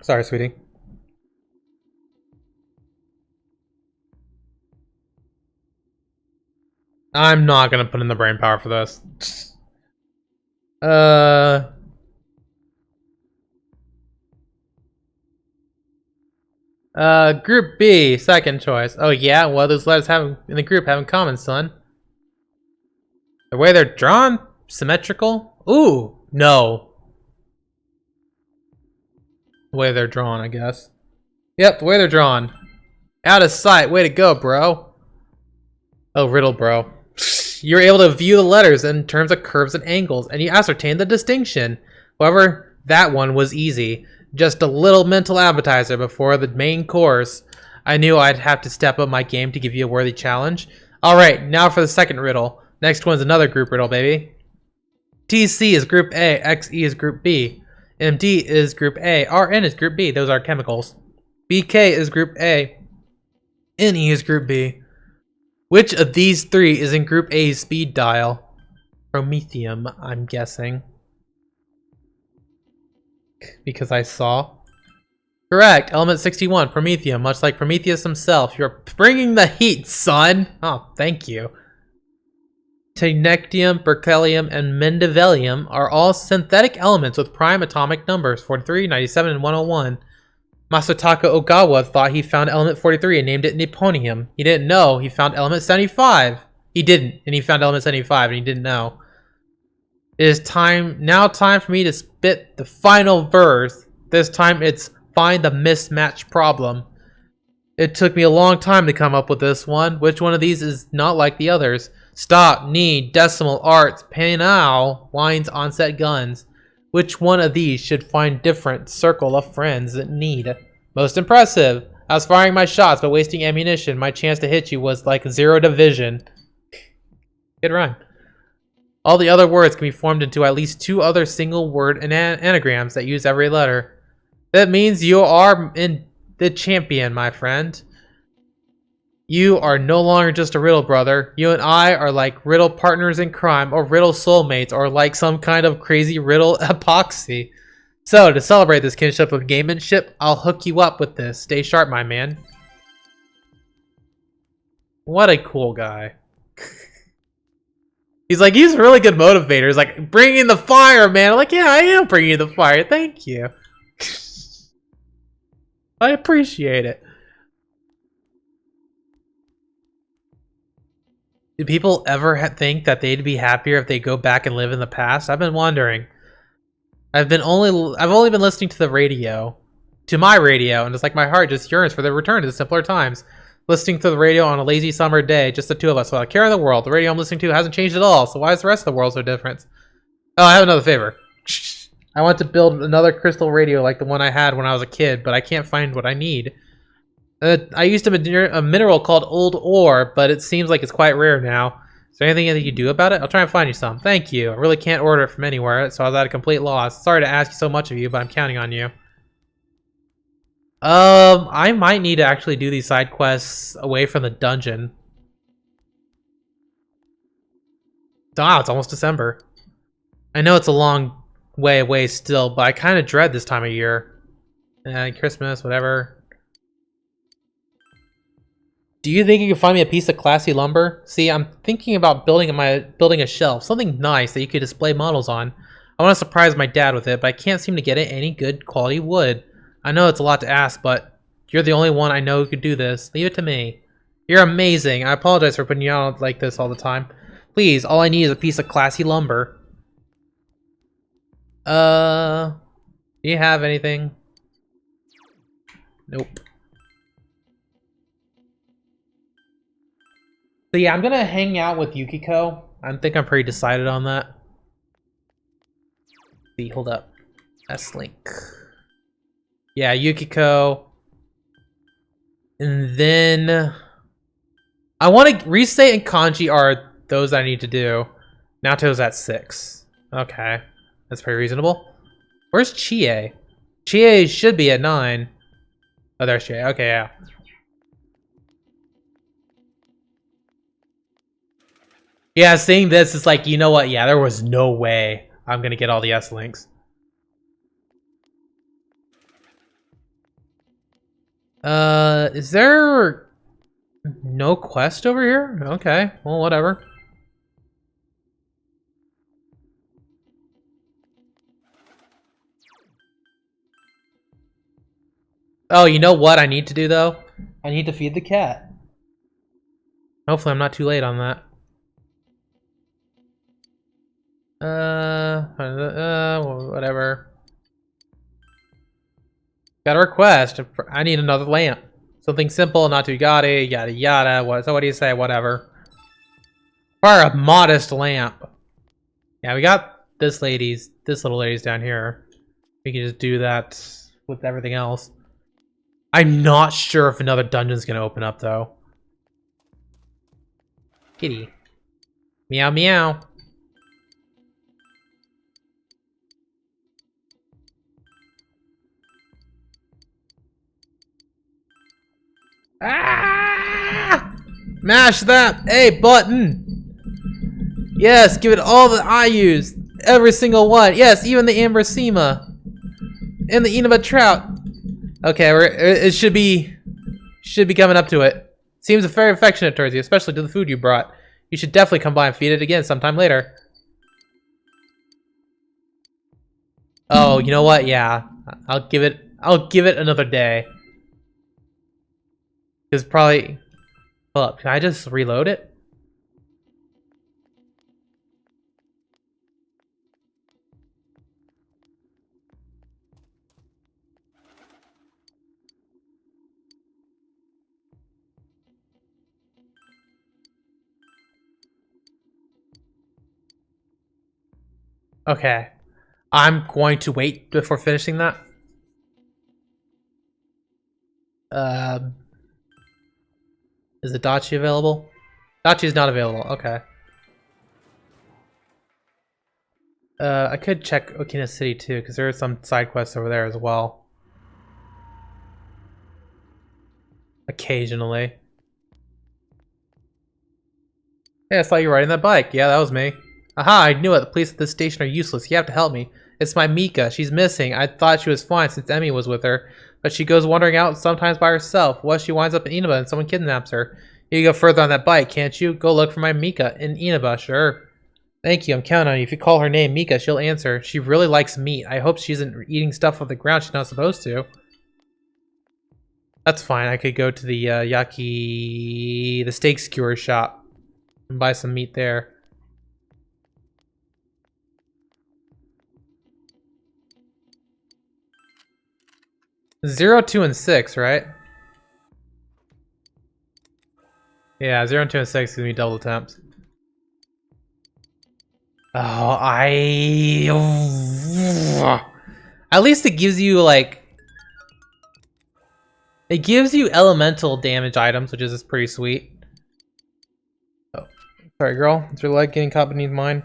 Sorry, sweetie. I'm not gonna put in the brain power for this. Group B, second choice. Oh yeah, what do those letters have in the group have in common, son? The way they're drawn? Symmetrical? Ooh, no. The way they're drawn, I guess. Yep, the way they're drawn. Out of sight, way to go, bro. Oh, riddle, bro. You're able to view the letters in terms of curves and angles, and you ascertain the distinction. However, that one was easy. Just a little mental appetizer before the main course. I knew I'd have to step up my game to give you a worthy challenge. Alright, now for the second riddle. Next one's another group riddle, baby. TC is Group A, XE is Group B. MD is Group A, RN is Group B. Those are chemicals. BK is Group A. NE is Group B. Which of these three is in Group A's speed dial? Promethium, I'm guessing. Because I saw. Correct. Element 61, Promethium. Much like Prometheus himself, you're bringing the heat, son. Oh, thank you. Technetium, berkelium, and mendivelium are all synthetic elements with prime atomic numbers 43, 97, and 101. Masataka Ogawa thought he found element 43 and named it Nipponium. He didn't know he found element 75. He didn't, and he found element 75 and he didn't know. It is now time for me to spit the final verse. This time it's find the mismatch problem. It took me a long time to come up with this one. Which one of these is not like the others? Stop, need, decimal, arts, penal, lines, onset, guns. Which one of these should find different circle of friends that need? Most impressive. I was firing my shots but wasting ammunition. My chance to hit you was like 0 division. Good rhyme. All the other words can be formed into at least 2 other single word anagrams that use every letter. That means you are in the champion, my friend. You are no longer just a riddle brother. You and I are like riddle partners in crime, or riddle soulmates, or like some kind of crazy riddle epoxy. So, to celebrate this kinship of gamemanship, I'll hook you up with this. Stay sharp, my man. What a cool guy. He's like, he's a really good motivator. He's like, bring in the fire, man. I'm like, yeah, I am bringing the fire. Thank you. I appreciate it. Do people ever think that they'd be happier if they go back and live in the past? I've been wondering. I've only been listening to the radio, to my radio, and it's like my heart just yearns for the return to the simpler times. Listening to the radio on a lazy summer day, just the 2 of us without a care in the world. The radio I'm listening to hasn't changed at all, so why is the rest of the world so different? Oh, I have another favor. I want to build another crystal radio like the one I had when I was a kid, but I can't find what I need. I used a mineral called old ore, but it seems like it's quite rare now. Is there anything that you can do about it? I'll try and find you some. Thank you. I really can't order it from anywhere, so I was at a complete loss. Sorry to ask so much of you, but I'm counting on you. I might need to actually do these side quests away from the dungeon. Ah, it's almost December. I know it's a long way away still, but I kind of dread this time of year. Christmas, whatever. Do you think you can find me a piece of classy lumber? See, I'm thinking about building a shelf, something nice that you could display models on. I want to surprise my dad with it, but I can't seem to get it any good quality wood. I know it's a lot to ask, but you're the only one I know who could do this. Leave it to me. You're amazing. I apologize for putting you out like this all the time. Please, all I need is a piece of classy lumber. Do you have anything? Nope. So yeah, I'm gonna hang out with Yukiko. I think I'm pretty decided on that. See, hold up. S-Link. Yeah, Yukiko. And then I want to restate and kanji are those I need to do. Naoto's at 6. Okay. That's pretty reasonable. Where's Chie? Chie should be at 9. Oh, there's Chie. Okay, yeah. Yeah, seeing this, it's like, you know what? Yeah, there was no way I'm going to get all the S-Links. Is there no quest over here? Okay, well, whatever. Oh, you know what I need to do, though? I need to feed the cat. Hopefully I'm not too late on that. Whatever. Got a request. I need another lamp. Something simple, not too gaudy, yada yada. So what do you say? Whatever. Fire a modest lamp. Yeah, we got this little lady's down here. We can just do that with everything else. I'm not sure if another dungeon's gonna open up though. Kitty. Meow meow. Ah! Mash that A button. Yes, give it all that I use. Every single one. Yes, even the Amber Sema. And the Inaba Trout. Okay, it should be coming up to it. Seems very affectionate towards you, especially to the food you brought. You should definitely come by and feed it again sometime later. Oh, you know what? Yeah, I'll give it I'll give it another day. Because probably... Hold up, can I just reload it? Okay. I'm going to wait before finishing that. Is the Dachi available? Dachi is not available. Okay. I could check Okina City too, because there are some side quests over there as well. Occasionally. Hey, I saw you riding that bike. Yeah, that was me. Aha, I knew it. The police at this station are useless. You have to help me. It's my Mika. She's missing. I thought she was fine since Emmy was with her. But she goes wandering out sometimes by herself. What if she winds up in Inaba and someone kidnaps her? You can go further on that bike, can't you? Go look for my Mika in Inaba, sure. Thank you, I'm counting on you. If you call her name Mika, she'll answer. She really likes meat. I hope she isn't eating stuff off the ground she's not supposed to. That's fine. I could go to the the steak skewer shop and buy some meat there. 0, 2, and 6, right? Yeah, 0, 2, and 6 is gonna be double attempts. Oh, at least it gives you, like... It gives you elemental damage items, which is pretty sweet. Oh, sorry, girl. Is your leg getting caught beneath mine?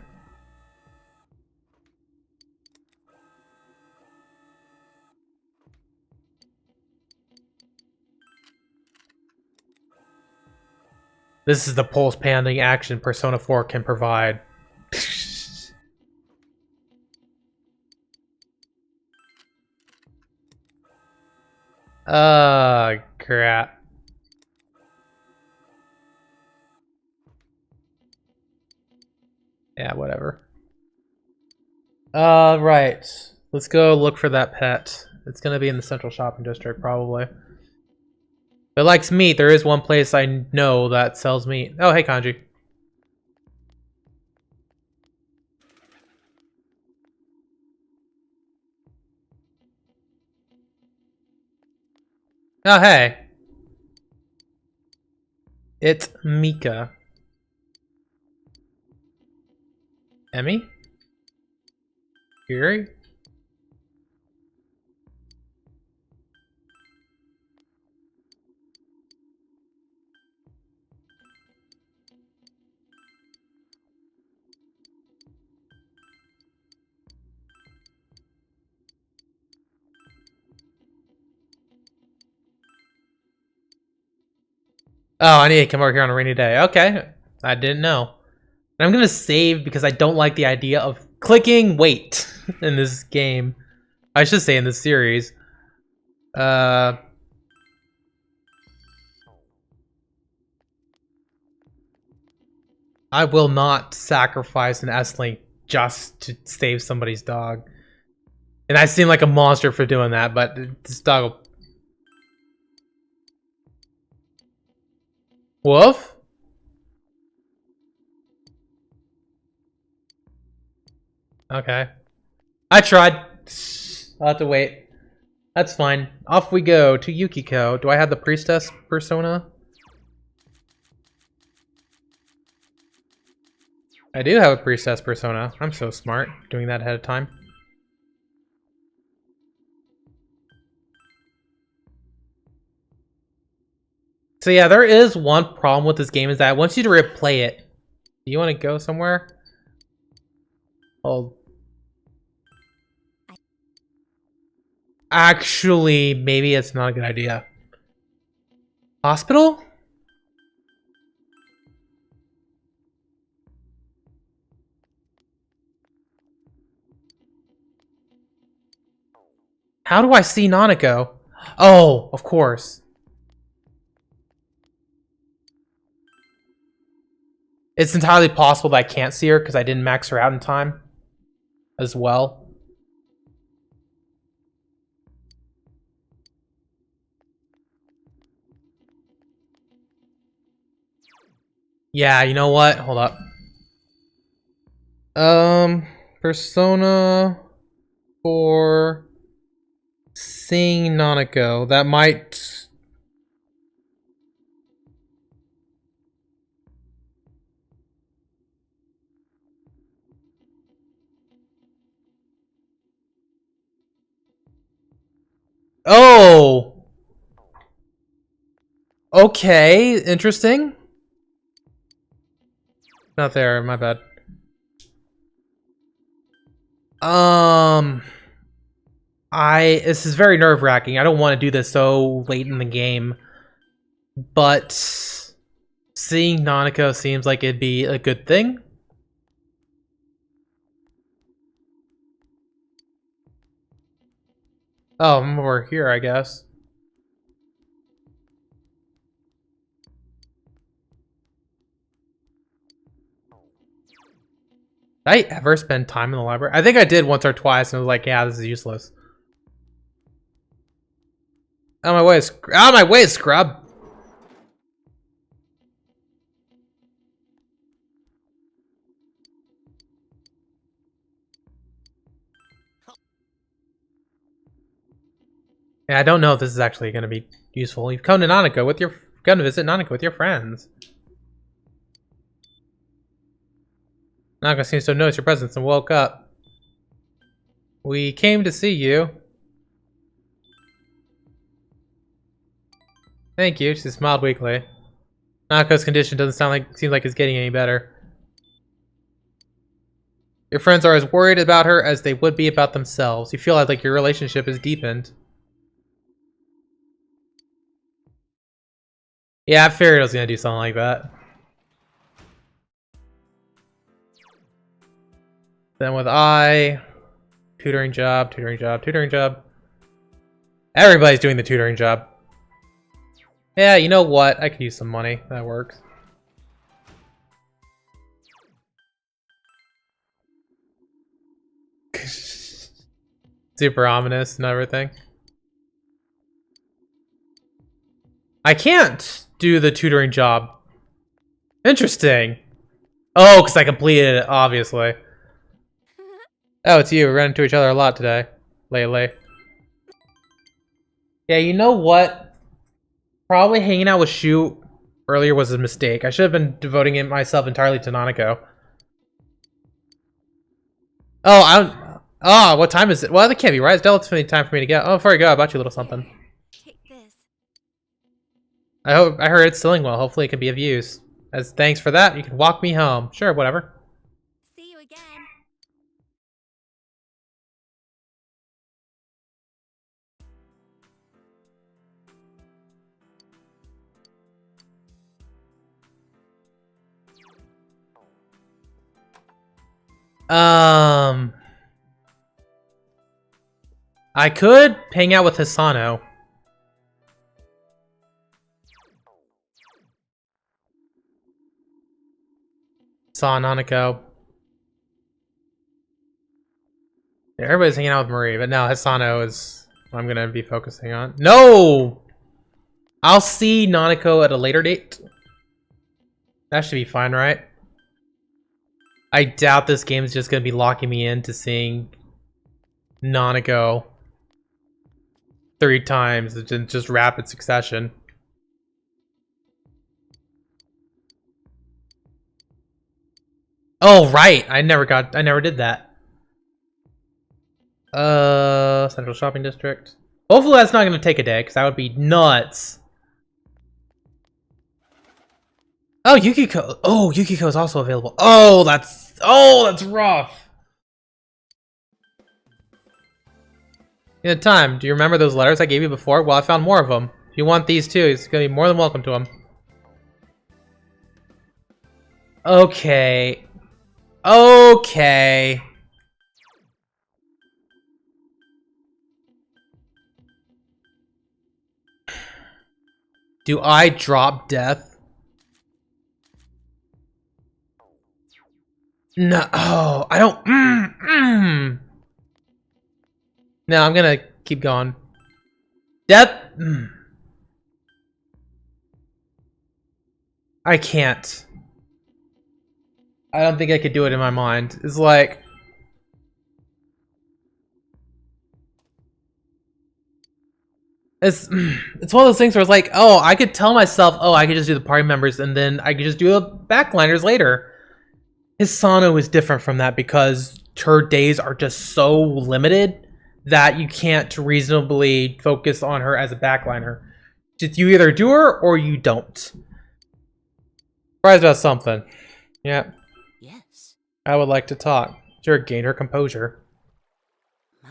This is the pulse-pounding action Persona 4 can provide. Crap. Yeah, whatever. Right. Let's go look for that pet. It's gonna be in the central shopping district, probably. If it likes meat, there is one place I know that sells meat. Oh, hey, Kanji. Oh, hey. It's Mika. Emmy? Yuri? Oh, I need to come over here on a rainy day. Okay. I didn't know. I'm gonna save because I don't like the idea of clicking wait in this game. I should say in this series. I will not sacrifice an S-Link just to save somebody's dog. And I seem like a monster for doing that, but this dog will... Wolf? Okay. I tried. I'll have to wait. That's fine. Off we go to Yukiko. Do I have the priestess persona? I do have a priestess persona. I'm so smart doing that ahead of time. So yeah, there is one problem with this game is that I want you to replay it. Do you want to go somewhere? Oh. Actually, maybe it's not a good idea. Hospital? How do I see Nanako? Oh, of course. It's entirely possible that I can't see her because I didn't max her out in time as well. Yeah, you know what? Hold up. Persona 4 seeing Nanako. That might. Oh! Okay, interesting. Not there, my bad. This is very nerve-wracking. I don't want to do this so late in the game, but seeing Nanako seems like it'd be a good thing. Oh, I'm over here, I guess. Did I ever spend time in the library? I think I did once or twice, and I was like, yeah, this is useless. Out of my way, out of my way, scrub! Yeah, I don't know if this is actually going to be useful. You've come to Nanako with your... Come to visit Nanako with your friends. Nanako seems to have noticed your presence and woke up. We came to see you. Thank you. She smiled weakly. Nanako's condition doesn't seem like it's getting any better. Your friends are as worried about her as they would be about themselves. You feel like your relationship is deepened. Yeah, I figured I was gonna do something like that. Then with tutoring job, tutoring job, tutoring job. Everybody's doing the tutoring job. Yeah, you know what? I could use some money. That works. Super ominous and everything. I can't do the tutoring job. Interesting. Oh, because I completed it, obviously. Oh, it's you. We ran into each other a lot today. Lately. Yeah, you know what? Probably hanging out with Shu earlier was a mistake. I should have been devoting myself entirely to Nanako. Oh, oh, what time is it? Well, that can't be right. It's definitely time for me to go. Oh, before I go, I bought you a little something. Take this. I heard it's selling well. Hopefully it can be of use. As thanks for that, you can walk me home. Sure, whatever. See you again. I could hang out with Hisano. Saw Nanako. Yeah, everybody's hanging out with Marie, but no, Hisano is what I'm gonna be focusing on. No! I'll see Nanako at a later date. That should be fine, right? I doubt this game is just gonna be locking me into seeing Nanako 3 times in just rapid succession. Oh right, I never did that. Central Shopping District. Hopefully that's not gonna take a day, because that would be nuts. Oh, Yukiko. Oh, Yukiko is also available. Oh, that's rough. In the time, do you remember those letters I gave you before? Well, I found more of them. If you want these too, it's gonna be more than welcome to them. Okay. Okay. Do I drop death? No. Oh, I don't. No, I'm gonna keep going. Death. I can't. I don't think I could do it in my mind. It's like... It's one of those things where it's like, oh, I could tell myself, oh, I could just do the party members and then I could just do the backliners later. Hisano is different from that because her days are just so limited that you can't reasonably focus on her as a backliner. Just you either do her or you don't. Surprised about something. Yeah. Yes. I would like to talk. Sure, gained her composure. My.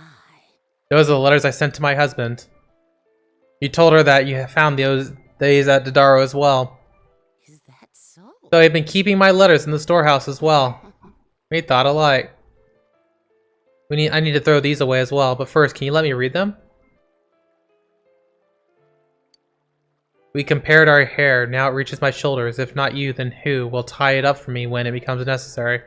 Those are the letters I sent to my husband. You told her that you have found those days at Dodaro as well. Is that so? So I've been keeping my letters in the storehouse as well. We thought alike. I need to throw these away as well, but first, can you let me read them? We compared our hair, now it reaches my shoulders. If not you, then who will tie it up for me when it becomes necessary?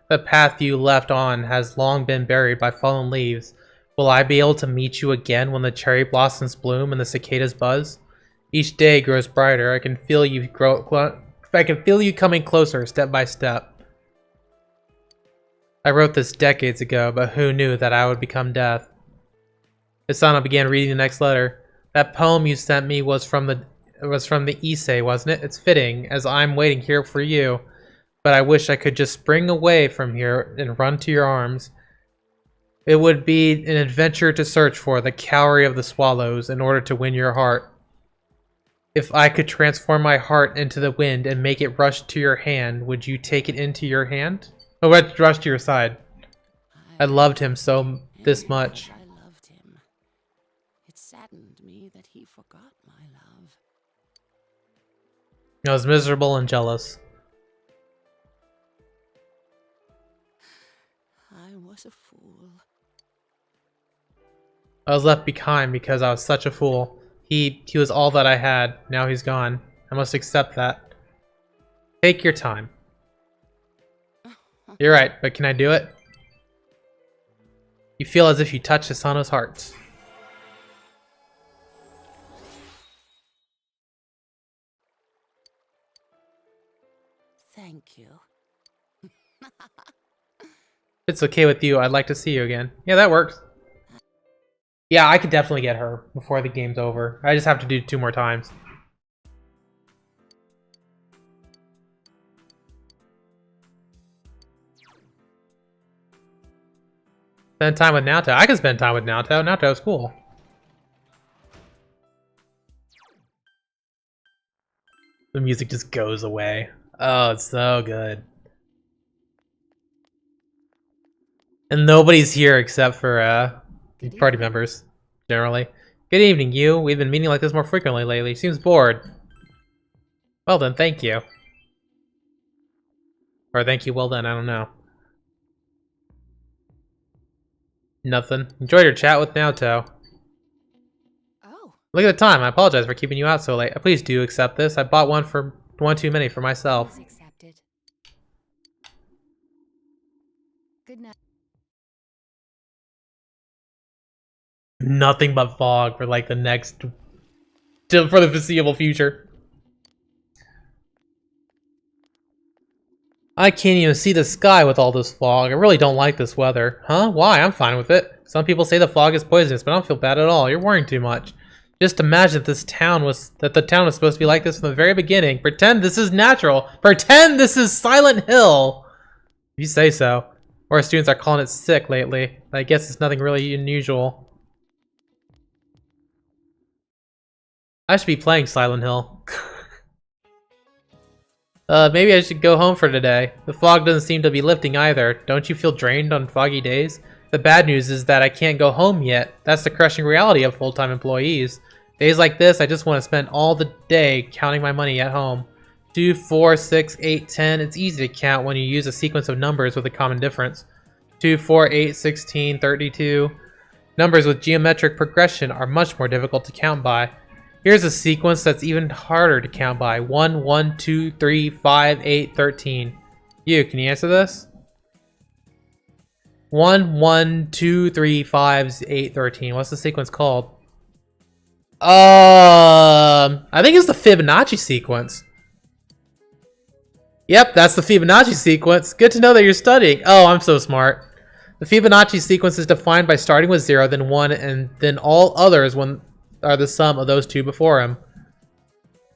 The path you left on has long been buried by fallen leaves. Will I be able to meet you again when the cherry blossoms bloom and the cicadas buzz? Each day grows brighter. I can feel you coming closer, step by step. I wrote this decades ago, but who knew that I would become death? Hisano began reading the next letter. That poem you sent me was from the Issei, wasn't it? It's fitting, as I'm waiting here for you. But I wish I could just spring away from here and run to your arms. It would be an adventure to search for the cowrie of the swallows in order to win your heart. If I could transform my heart into the wind and make it rush to your hand, would you take it into your hand? Oh, rush to your side. I loved him this much. I loved him. It saddened me that he forgot my love. I was miserable and jealous. I was a fool. I was left behind because I was such a fool. He was all that I had. Now he's gone. I must accept that. Take your time. You're right, but can I do it? You feel as if you touch Hisano's heart. Thank you. If it's okay with you, I'd like to see you again. Yeah, that works. Yeah, I could definitely get her before the game's over. I just have to do 2 more times. Spend time with Naoto. I can spend time with Naoto. Naoto's cool. The music just goes away. Oh, it's so good. And nobody's here except for party members, generally. Good evening, you. We've been meeting like this more frequently lately. Seems bored. Well then, thank you. Or thank you, well then, I don't know. Nothing. Enjoyed your chat with Naoto. Oh. Look at the time. I apologize for keeping you out so late. Please do accept this. I bought one too many for myself. Accepted. Good night. Nothing but fog for like the next... for the foreseeable future. I can't even see the sky with all this fog. I really don't like this weather. Huh? Why? I'm fine with it. Some people say the fog is poisonous, but I don't feel bad at all. You're worrying too much. Just imagine that the town was supposed to be like this from the very beginning. Pretend this is natural. Pretend this is Silent Hill. If you say so. Or students are calling it sick lately. I guess it's nothing really unusual. I should be playing Silent Hill. Maybe I should go home for today. The fog doesn't seem to be lifting either. Don't you feel drained on foggy days? The bad news is that I can't go home yet. That's the crushing reality of full-time employees. Days like this, I just want to spend all the day counting my money at home. 2, 4, 6, 8, 10. It's easy to count when you use a sequence of numbers with a common difference. 2, 4, 8, 16, 32. Numbers with geometric progression are much more difficult to count by. Here's a sequence that's even harder to count by. 1, 1, 2, 3, 5, 8, 13. You, can you answer this? 1, 1, 2, 3, 5, 8, 13. What's the sequence called? I think it's the Fibonacci sequence. Yep, that's the Fibonacci sequence. Good to know that you're studying. Oh, I'm so smart. The Fibonacci sequence is defined by starting with 0, then 1, and then all others are the sum of those two before him.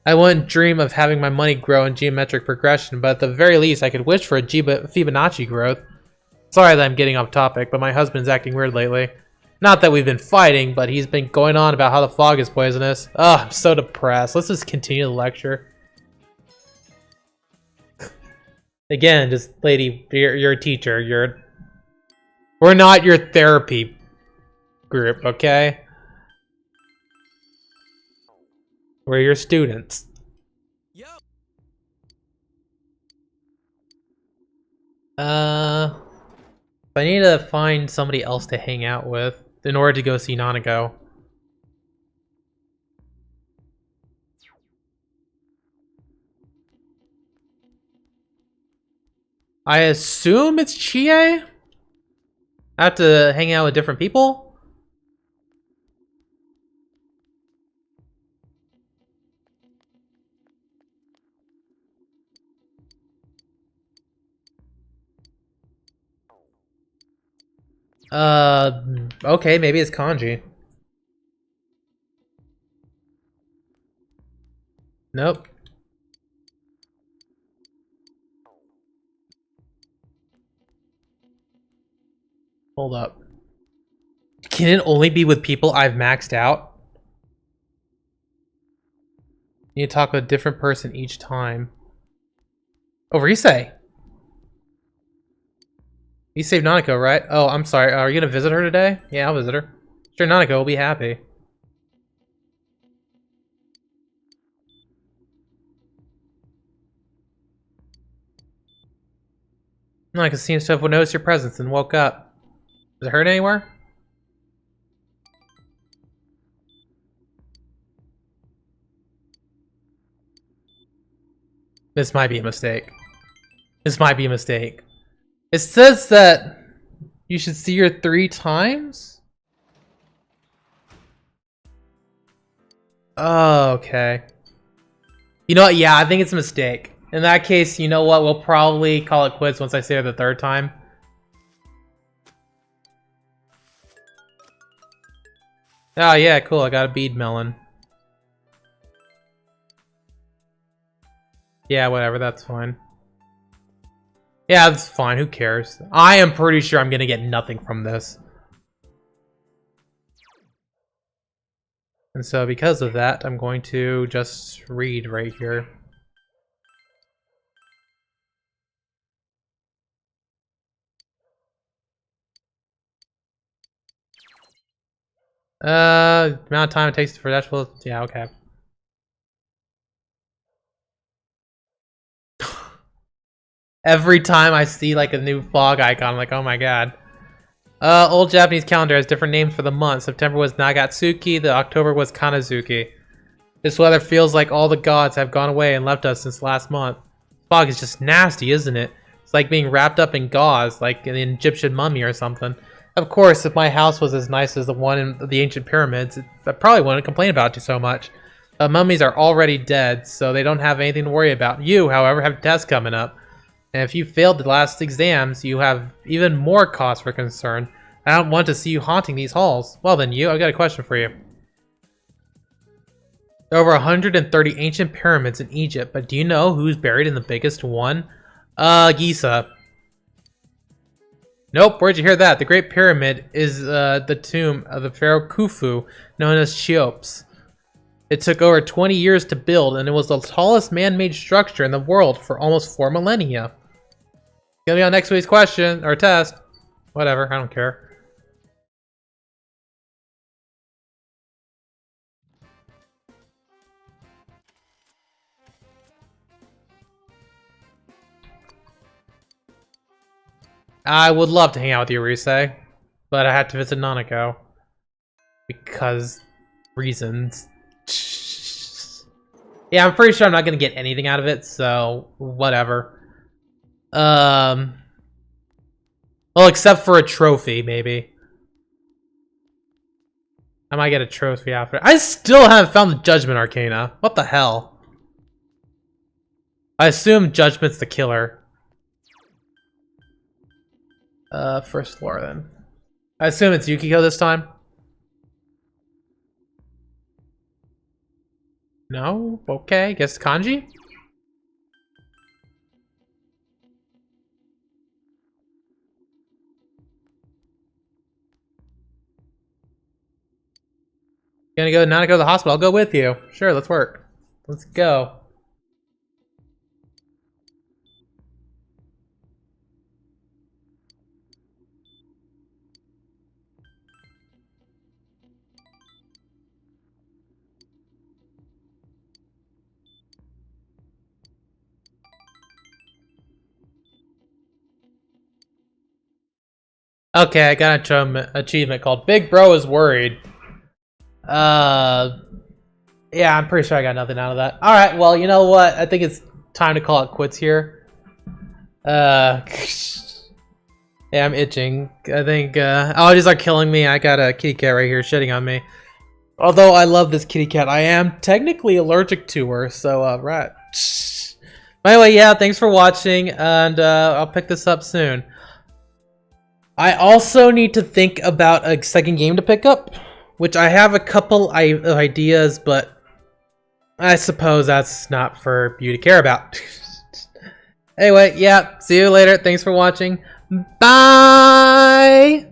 I wouldn't dream of having my money grow in geometric progression, but at the very least, I could wish for a Fibonacci growth. Sorry that I'm getting off topic, but my husband's acting weird lately. Not that we've been fighting, but he's been going on about how the fog is poisonous. Oh, I'm so depressed. Let's just continue the lecture. Again, just lady, you're a teacher. We're not your therapy group, okay? We're your students. Yo. I need to find somebody else to hang out with in order to go see Nanako. I assume it's Chie? I have to hang out with different people? Okay, maybe it's Kanji. Nope. Hold up. Can it only be with people I've maxed out? You need to talk with a different person each time. Oh, Risei! You saved Nanako, right? Oh, I'm sorry. Are you gonna visit her today? Yeah, I'll visit her. Sure, Nanako will be happy. Nanako seems to have noticed your presence and woke up. Does it hurt anywhere? This might be a mistake. This might be a mistake. It says that you should see her 3 times? Oh, okay. You know what? Yeah, I think it's a mistake. In that case, you know what? We'll probably call it quits once I see her the 3rd time. Oh, yeah, cool. I got a bead melon. Yeah, whatever. That's fine. Yeah, that's fine. Who cares? I am pretty sure I'm gonna get nothing from this. And so because of that, I'm going to just read right here. Amount of time it takes for that. Well, yeah, okay. Every time I see like a new fog icon, I'm like, oh my god. Old Japanese calendar has different names for the month. September was Nagatsuki, the October was Kanazuki. This weather feels like all the gods have gone away and left us since last month. Fog is just nasty, isn't it? It's like being wrapped up in gauze, like an Egyptian mummy or something. Of course, if my house was as nice as the one in the ancient pyramids, I probably wouldn't complain about it so much. Mummies are already dead, so they don't have anything to worry about. You, however, have tests coming up. And if you failed the last exams, you have even more cause for concern. I don't want to see you haunting these halls. Well then, I've got a question for you. There are over 130 ancient pyramids in Egypt, but do you know who's buried in the biggest one? Giza. Nope, where'd you hear that? The Great Pyramid is the tomb of the pharaoh Khufu, known as Cheops. It took over 20 years to build, and it was the tallest man-made structure in the world for almost 4 millennia. Gonna be on next week's question, or test. Whatever, I don't care. I would love to hang out with you, Risei, but I had to visit Nanako. Because reasons. Yeah, I'm pretty sure I'm not gonna get anything out of it, so whatever. Well, except for a trophy, maybe. I might get a trophy after. I still haven't found the Judgment Arcana. What the hell? I assume Judgment's the killer. First floor then. I assume it's Yukiko this time. No? Okay, guess Kanji? Gonna go now to go to the hospital. I'll go with you. Sure, let's work. Let's go. Okay, I got an achievement called Big Bro is Worried. Yeah, I'm pretty sure I got nothing out of that. Alright, well, you know what? I think it's time to call it quits here. Yeah, I'm itching. I think, allergies are killing me. I got a kitty cat right here shitting on me. Although I love this kitty cat, I am technically allergic to her, so, right. Anyway, yeah, thanks for watching, and, I'll pick this up soon. I also need to think about a second game to pick up, which I have a couple of ideas, but I suppose that's not for you to care about. Anyway, yeah, see you later. Thanks for watching. Bye!